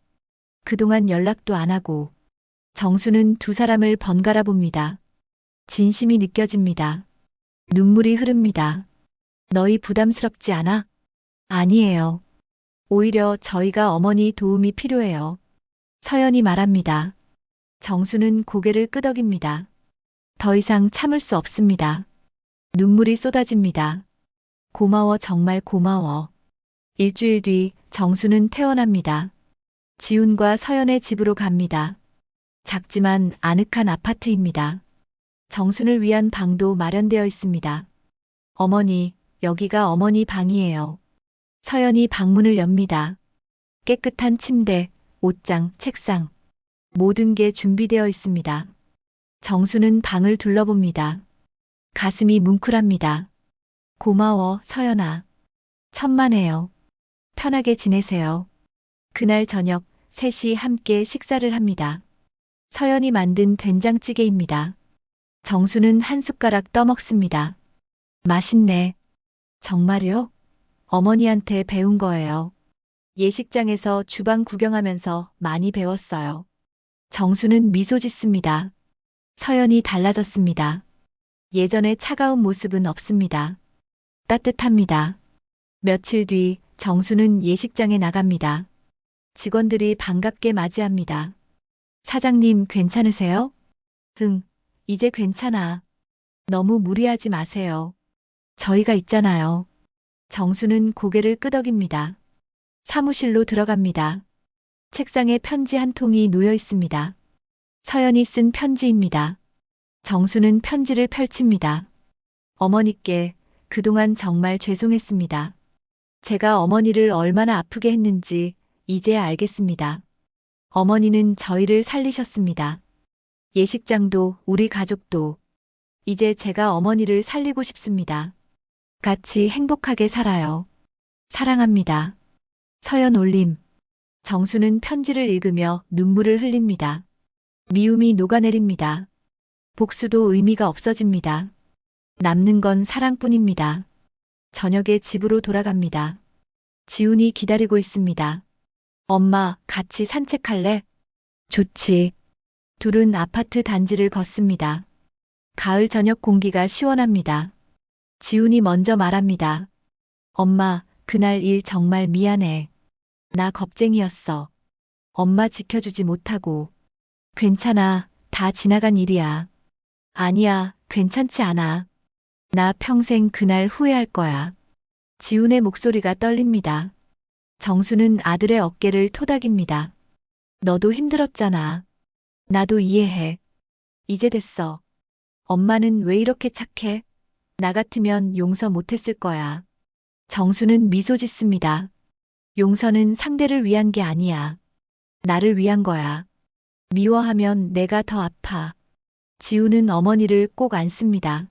그동안 연락도 안 하고. 정수는 두 사람을 번갈아 봅니다. 진심이 느껴집니다. 눈물이 흐릅니다. 너희 부담스럽지 않아? 아니에요. 오히려 저희가 어머니 도움이 필요해요. 서연이 말합니다. 정수는 고개를 끄덕입니다. 더 이상 참을 수 없습니다. 눈물이 쏟아집니다. 고마워, 정말 고마워. 일주일 뒤 정수는 퇴원합니다. 지훈과 서연의 집으로 갑니다. 작지만 아늑한 아파트입니다. 정순을 위한 방도 마련되어 있습니다. 어머니, 여기가 어머니 방이에요. 서연이 방문을 엽니다. 깨끗한 침대, 옷장, 책상. 모든 게 준비되어 있습니다. 정수는 방을 둘러봅니다. 가슴이 뭉클합니다. 고마워, 서연아. 천만에요. 편하게 지내세요. 그날 저녁 셋이 함께 식사를 합니다. 서연이 만든 된장찌개입니다. 정수는 한 숟가락 떠먹습니다. 맛있네. 정말요? 어머니한테 배운 거예요. 예식장에서 주방 구경하면서 많이 배웠어요. 정수는 미소 짓습니다. 서연이 달라졌습니다. 예전의 차가운 모습은 없습니다. 따뜻합니다. 며칠 뒤 정수는 예식장에 나갑니다. 직원들이 반갑게 맞이합니다. 사장님 괜찮으세요? 응, 이제 괜찮아. 너무 무리하지 마세요. 저희가 있잖아요. 정수는 고개를 끄덕입니다. 사무실로 들어갑니다. 책상에 편지 한 통이 놓여 있습니다. 서연이 쓴 편지입니다. 정수는 편지를 펼칩니다. 어머니께 그동안 정말 죄송했습니다. 제가 어머니를 얼마나 아프게 했는지 이제야 알겠습니다. 어머니는 저희를 살리셨습니다. 예식장도 우리 가족도 이제 제가 어머니를 살리고 싶습니다. 같이 행복하게 살아요. 사랑합니다. 서연 올림. 정수는 편지를 읽으며 눈물을 흘립니다. 미움이 녹아내립니다. 복수도 의미가 없어집니다. 남는 건 사랑뿐입니다. 저녁에 집으로 돌아갑니다. 지훈이 기다리고 있습니다. 엄마, 같이 산책할래? 좋지. 둘은 아파트 단지를 걷습니다. 가을 저녁 공기가 시원합니다. 지훈이 먼저 말합니다. 엄마, 그날 일 정말 미안해. 나 겁쟁이였어. 엄마 지켜주지 못하고. 괜찮아, 다 지나간 일이야. 아니야, 괜찮지 않아. 나 평생 그날 후회할 거야. 지훈의 목소리가 떨립니다. 정수는 아들의 어깨를 토닥입니다. 너도 힘들었잖아. 나도 이해해. 이제 됐어. 엄마는 왜 이렇게 착해? 나 같으면 용서 못했을 거야. 정수는 미소 짓습니다. 용서는 상대를 위한 게 아니야. 나를 위한 거야. 미워하면 내가 더 아파. 지우는 어머니를 꼭 안습니다.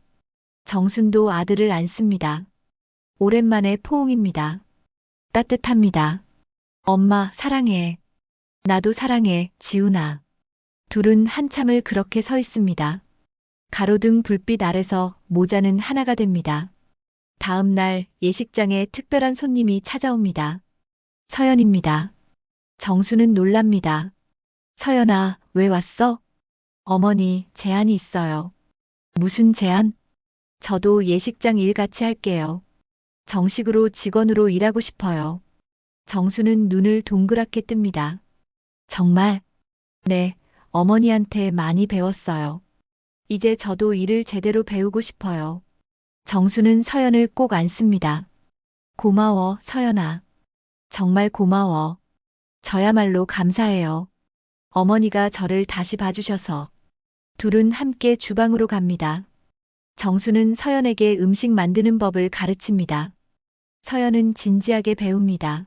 정순도 아들을 안습니다. 오랜만에 포옹입니다. 따뜻합니다. 엄마 사랑해. 나도 사랑해, 지훈아. 둘은 한참을 그렇게 서 있습니다. 가로등 불빛 아래서 모자는 하나가 됩니다. 다음 날 예식장에 특별한 손님이 찾아옵니다. 서연입니다. 정수는 놀랍니다. 서연아, 왜 왔어? 어머니, 제안이 있어요. 무슨 제안? 저도 예식장 일 같이 할게요. 정식으로 직원으로 일하고 싶어요. 정수는 눈을 동그랗게 뜹니다. 정말? 네, 어머니한테 많이 배웠어요. 이제 저도 일을 제대로 배우고 싶어요. 정수는 서연을 꼭 안습니다. 고마워, 서연아. 정말 고마워. 저야말로 감사해요. 어머니가 저를 다시 봐주셔서. 둘은 함께 주방으로 갑니다. 정수는 서연에게 음식 만드는 법을 가르칩니다. 서연은 진지하게 배웁니다.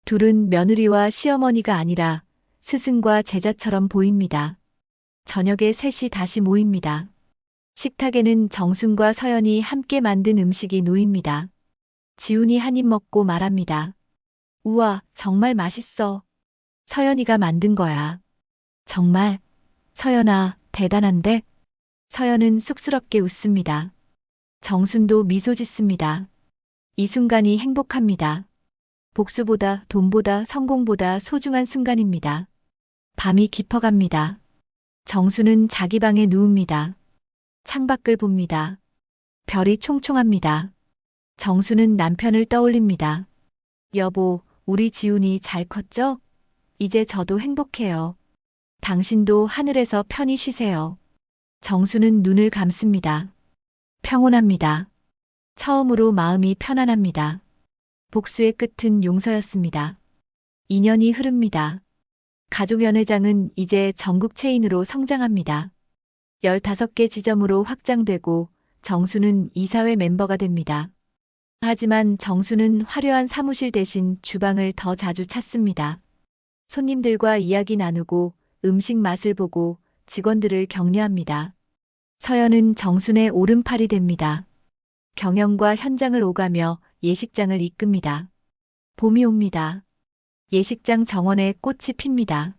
둘은 며느리와 시어머니가 아니라 스승과 제자처럼 보입니다. 저녁에 셋이 다시 모입니다. 식탁에는 정순과 서연이 함께 만든 음식이 놓입니다. 지훈이 한 입 먹고 말합니다. 우와, 정말 맛있어. 서연이가 만든 거야. 정말? 서연아, 대단한데? 서연은 쑥스럽게 웃습니다. 정순도 미소 짓습니다. 이 순간이 행복합니다. 복수보다 돈보다 성공보다 소중한 순간입니다. 밤이 깊어갑니다. 정수는 자기 방에 누웁니다. 창밖을 봅니다. 별이 총총합니다. 정수는 남편을 떠올립니다. 여보, 우리 지훈이 잘 컸죠? 이제 저도 행복해요. 당신도 하늘에서 편히 쉬세요. 정수는 눈을 감습니다. 평온합니다. 처음으로 마음이 편안합니다. 복수의 끝은 용서였습니다. 2년이 흐릅니다. 가족연회장은 이제 전국 체인으로 성장합니다. 15개 지점으로 확장되고 정수는 이사회 멤버가 됩니다. 하지만 정수는 화려한 사무실 대신 주방을 더 자주 찾습니다. 손님들과 이야기 나누고 음식 맛을 보고 직원들을 격려합니다. 서연은 정순의 오른팔이 됩니다. 경영과 현장을 오가며 예식장을 이끕니다. 봄이 옵니다. 예식장 정원에 꽃이 핍니다.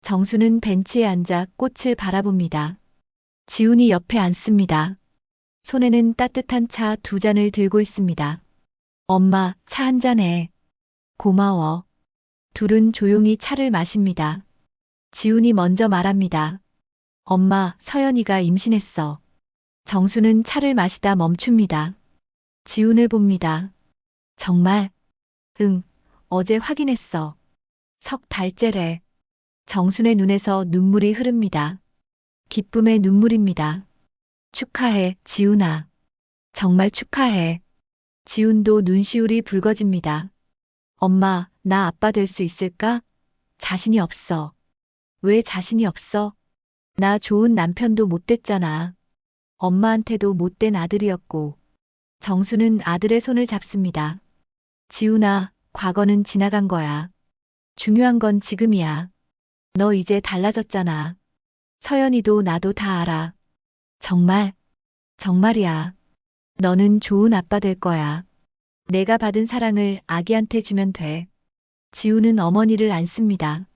정수는 벤치에 앉아 꽃을 바라봅니다. 지훈이 옆에 앉습니다. 손에는 따뜻한 차 2잔을 들고 있습니다. 엄마, 차 한 잔해. 고마워. 둘은 조용히 차를 마십니다. 지훈이 먼저 말합니다. 엄마, 서연이가 임신했어. 정수는 차를 마시다 멈춥니다. 지훈을 봅니다. 정말? 응, 어제 확인했어. 석 달째래. 정순의 눈에서 눈물이 흐릅니다. 기쁨의 눈물입니다. 축하해, 지훈아. 정말 축하해. 지훈도 눈시울이 붉어집니다. 엄마, 나 아빠 될 수 있을까? 자신이 없어. 왜 자신이 없어? 나 좋은 남편도 못 됐잖아. 엄마한테도 못된 아들이었고. 정수는 아들의 손을 잡습니다. 지훈아, 과거는 지나간 거야. 중요한 건 지금이야. 너 이제 달라졌잖아. 서연이도 나도 다 알아. 정말, 정말이야. 너는 좋은 아빠 될 거야. 내가 받은 사랑을 아기한테 주면 돼. 지우는 어머니를 안습니다.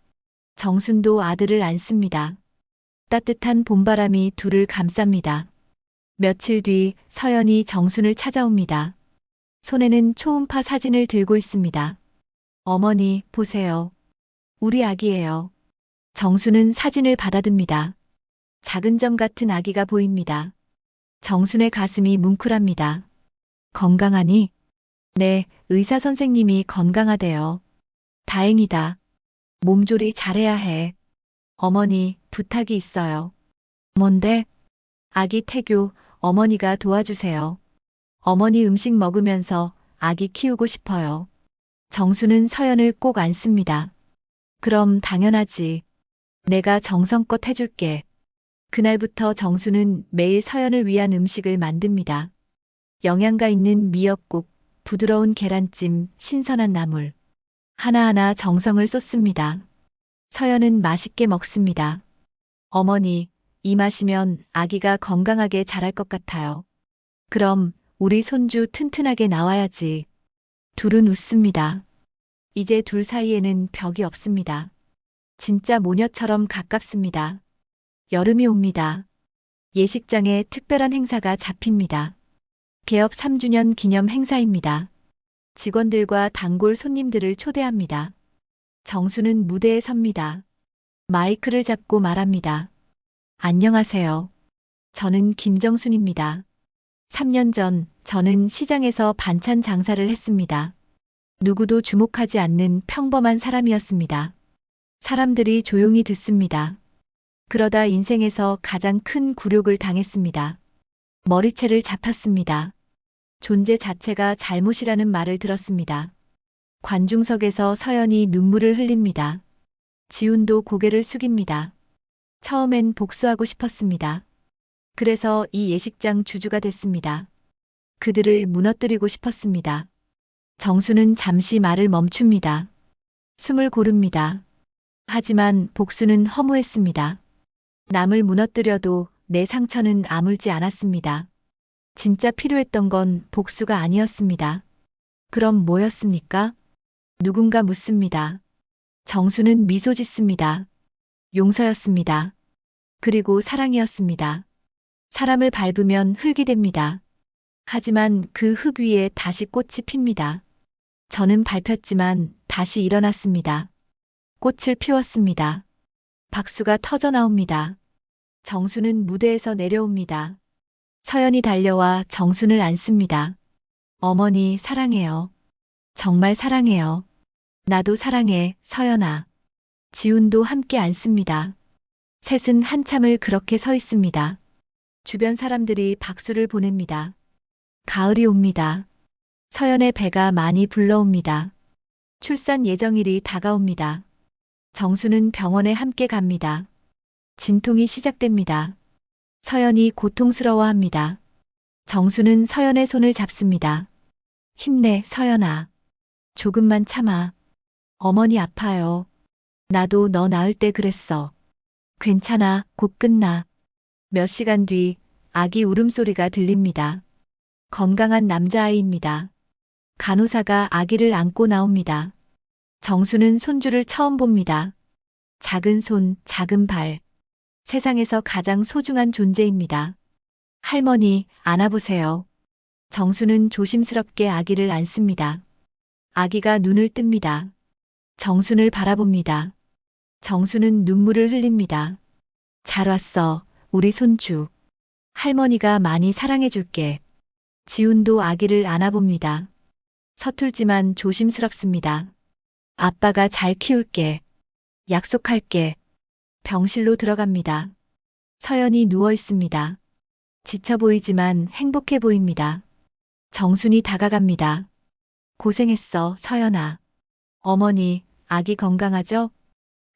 정순도 아들을 안습니다. 따뜻한 봄바람이 둘을 감쌉니다. 며칠 뒤 서연이 정순을 찾아옵니다. 손에는 초음파 사진을 들고 있습니다. 어머니, 보세요. 우리 아기예요. 정순은 사진을 받아듭니다. 작은 점 같은 아기가 보입니다. 정순의 가슴이 뭉클합니다. 건강하니? 네, 의사 선생님이 건강하대요. 다행이다. 몸조리 잘해야 해. 어머니, 부탁이 있어요. 뭔데? 아기 태교, 어머니가 도와주세요. 어머니 음식 먹으면서 아기 키우고 싶어요. 정수는 서연을 꼭 안습니다. 그럼 당연하지. 내가 정성껏 해줄게. 그날부터 정수는 매일 서연을 위한 음식을 만듭니다. 영양가 있는 미역국, 부드러운 계란찜, 신선한 나물. 하나하나 정성을 쏟습니다. 서연은 맛있게 먹습니다. 어머니, 이 맛이면 아기가 건강하게 자랄 것 같아요. 그럼 우리 손주 튼튼하게 나와야지. 둘은 웃습니다. 이제 둘 사이에는 벽이 없습니다. 진짜 모녀처럼 가깝습니다. 여름이 옵니다. 예식장에 특별한 행사가 잡힙니다. 개업 3주년 기념 행사입니다. 직원들과 단골 손님들을 초대합니다. 정수는 무대에 섭니다. 마이크를 잡고 말합니다. 안녕하세요. 저는 김정순입니다. 3년 전 저는 시장에서 반찬 장사를 했습니다. 누구도 주목하지 않는 평범한 사람이었습니다. 사람들이 조용히 듣습니다. 그러다 인생에서 가장 큰 굴욕을 당했습니다. 머리채를 잡혔습니다. 존재 자체가 잘못이라는 말을 들었습니다. 관중석에서 서연이 눈물을 흘립니다. 지훈도 고개를 숙입니다. 처음엔 복수하고 싶었습니다. 그래서 이 예식장 주주가 됐습니다. 그들을 무너뜨리고 싶었습니다. 정수는 잠시 말을 멈춥니다. 숨을 고릅니다. 하지만 복수는 허무했습니다. 남을 무너뜨려도 내 상처는 아물지 않았습니다. 진짜 필요했던 건 복수가 아니었습니다. 그럼 뭐였습니까? 누군가 묻습니다. 정수는 미소 짓습니다. 용서였습니다. 그리고 사랑이었습니다. 사람을 밟으면 흙이 됩니다. 하지만 그 흙 위에 다시 꽃이 핍니다. 저는 밟혔지만 다시 일어났습니다. 꽃을 피웠습니다. 박수가 터져 나옵니다. 정수는 무대에서 내려옵니다. 서연이 달려와 정순을 안습니다. 어머니 사랑해요. 정말 사랑해요. 나도 사랑해, 서연아. 지훈도 함께 안습니다. 셋은 한참을 그렇게 서 있습니다. 주변 사람들이 박수를 보냅니다. 가을이 옵니다. 서연의 배가 많이 불러옵니다. 출산 예정일이 다가옵니다. 정수는 병원에 함께 갑니다. 진통이 시작됩니다. 서연이 고통스러워합니다. 정수는 서연의 손을 잡습니다. 힘내, 서연아. 조금만 참아. 어머니 아파요. 나도 너 낳을 때 그랬어. 괜찮아, 곧 끝나. 몇 시간 뒤 아기 울음소리가 들립니다. 건강한 남자아이입니다. 간호사가 아기를 안고 나옵니다. 정수는 손주를 처음 봅니다. 작은 손, 작은 발. 세상에서 가장 소중한 존재입니다. 할머니, 안아보세요. 정수는 조심스럽게 아기를 안습니다. 아기가 눈을 뜹니다. 정순을 바라봅니다. 정수는 눈물을 흘립니다. 잘 왔어, 우리 손주. 할머니가 많이 사랑해줄게. 지훈도 아기를 안아봅니다. 서툴지만 조심스럽습니다. 아빠가 잘 키울게. 약속할게. 병실로 들어갑니다. 서연이 누워 있습니다. 지쳐 보이지만 행복해 보입니다. 정순이 다가갑니다. 고생했어, 서연아. 어머니, 아기 건강하죠?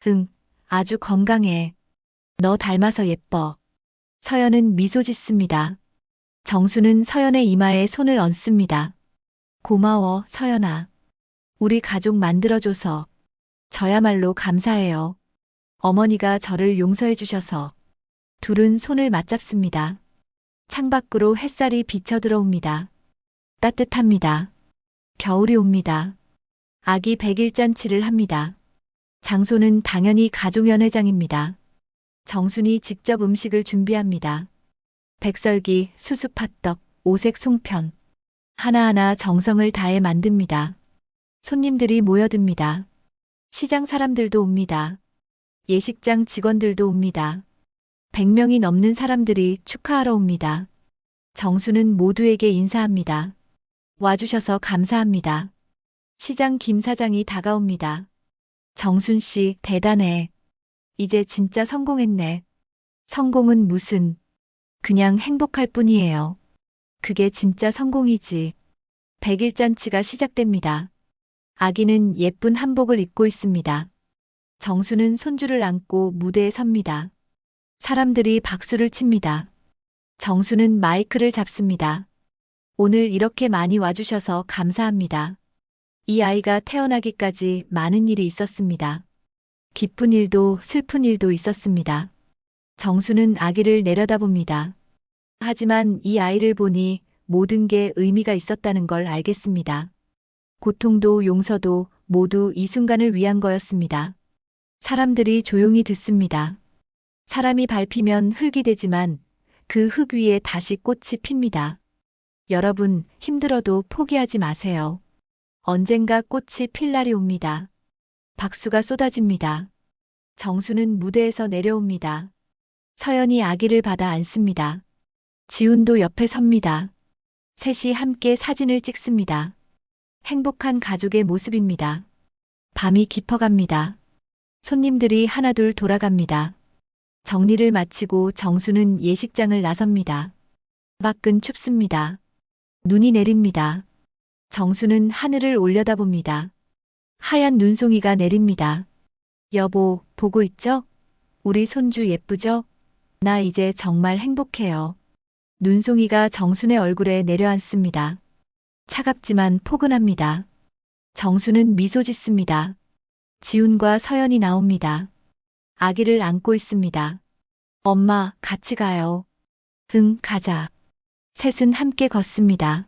응, 아주 건강해. 너 닮아서 예뻐. 서연은 미소 짓습니다. 정수는 서연의 이마에 손을 얹습니다. 고마워, 서연아. 우리 가족 만들어줘서. 저야말로 감사해요. 어머니가 저를 용서해 주셔서. 둘은 손을 맞잡습니다. 창밖으로 햇살이 비쳐 들어옵니다. 따뜻합니다. 겨울이 옵니다. 아기 100일 잔치를 합니다. 장소는 당연히 가족연회장입니다. 정순이 직접 음식을 준비합니다. 백설기, 수수팥떡, 오색 송편. 하나하나 정성을 다해 만듭니다. 손님들이 모여듭니다. 시장 사람들도 옵니다. 예식장 직원들도 옵니다. 100명이 넘는 사람들이 축하하러 옵니다. 정수는 모두에게 인사합니다. 와주셔서 감사합니다. 시장 김 사장이 다가옵니다. 정순 씨, 대단해. 이제 진짜 성공했네. 성공은 무슨, 그냥 행복할 뿐이에요. 그게 진짜 성공이지. 100일 잔치가 시작됩니다. 아기는 예쁜 한복을 입고 있습니다. 정수는 손주를 안고 무대에 섭니다. 사람들이 박수를 칩니다. 정수는 마이크를 잡습니다. 오늘 이렇게 많이 와주셔서 감사합니다. 이 아이가 태어나기까지 많은 일이 있었습니다. 기쁜 일도 슬픈 일도 있었습니다. 정수는 아기를 내려다봅니다. 하지만 이 아이를 보니 모든 게 의미가 있었다는 걸 알겠습니다. 고통도 용서도 모두 이 순간을 위한 거였습니다. 사람들이 조용히 듣습니다. 사람이 밟히면 흙이 되지만 그 흙 위에 다시 꽃이 핍니다. 여러분, 힘들어도 포기하지 마세요. 언젠가 꽃이 필 날이 옵니다. 박수가 쏟아집니다. 정수는 무대에서 내려옵니다. 서연이 아기를 받아 안습니다. 지훈도 옆에 섭니다. 셋이 함께 사진을 찍습니다. 행복한 가족의 모습입니다. 밤이 깊어갑니다. 손님들이 하나둘 돌아갑니다. 정리를 마치고 정수는 예식장을 나섭니다. 밖은 춥습니다. 눈이 내립니다. 정수는 하늘을 올려다봅니다. 하얀 눈송이가 내립니다. 여보, 보고 있죠? 우리 손주 예쁘죠? 나 이제 정말 행복해요. 눈송이가 정순의 얼굴에 내려앉습니다. 차갑지만 포근합니다. 정수는 미소 짓습니다. 지훈과 서연이 나옵니다. 아기를 안고 있습니다. 엄마, 같이 가요. 응, 가자. 셋은 함께 걷습니다.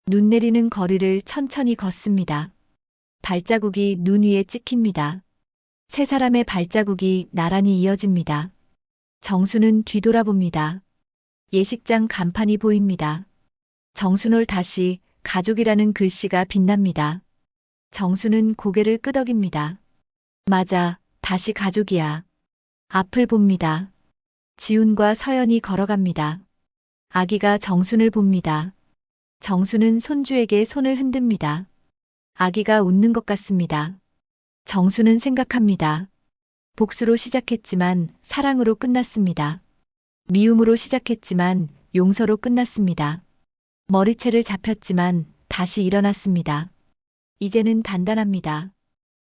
눈 내리는 거리를 천천히 걷습니다. 발자국이 눈 위에 찍힙니다. 세 사람의 발자국이 나란히 이어집니다. 정수는 뒤돌아봅니다. 예식장 간판이 보입니다. 정순올 다시 가족이라는 글씨가 빛납니다. 정수는 고개를 끄덕입니다. 맞아, 다시 가족이야. 앞을 봅니다. 지훈과 서연이 걸어갑니다. 아기가 정순을 봅니다. 정수는 손주에게 손을 흔듭니다. 아기가 웃는 것 같습니다. 정수는 생각합니다. 복수로 시작했지만 사랑으로 끝났습니다. 미움으로 시작했지만 용서로 끝났습니다. 머리채를 잡혔지만 다시 일어났습니다. 이제는 단단합니다.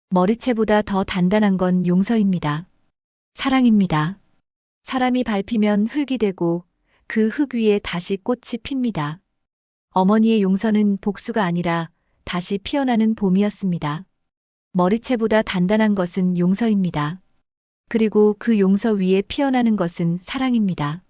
머리채보다 더 단단한 건 용서입니다. 사랑입니다. 사람이 밟히면 흙이 되고 그 흙 위에 다시 꽃이 핍니다. 어머니의 용서는 복수가 아니라 다시 피어나는 봄이었습니다. 머리채보다 단단한 것은 용서입니다. 그리고 그 용서 위에 피어나는 것은 사랑입니다.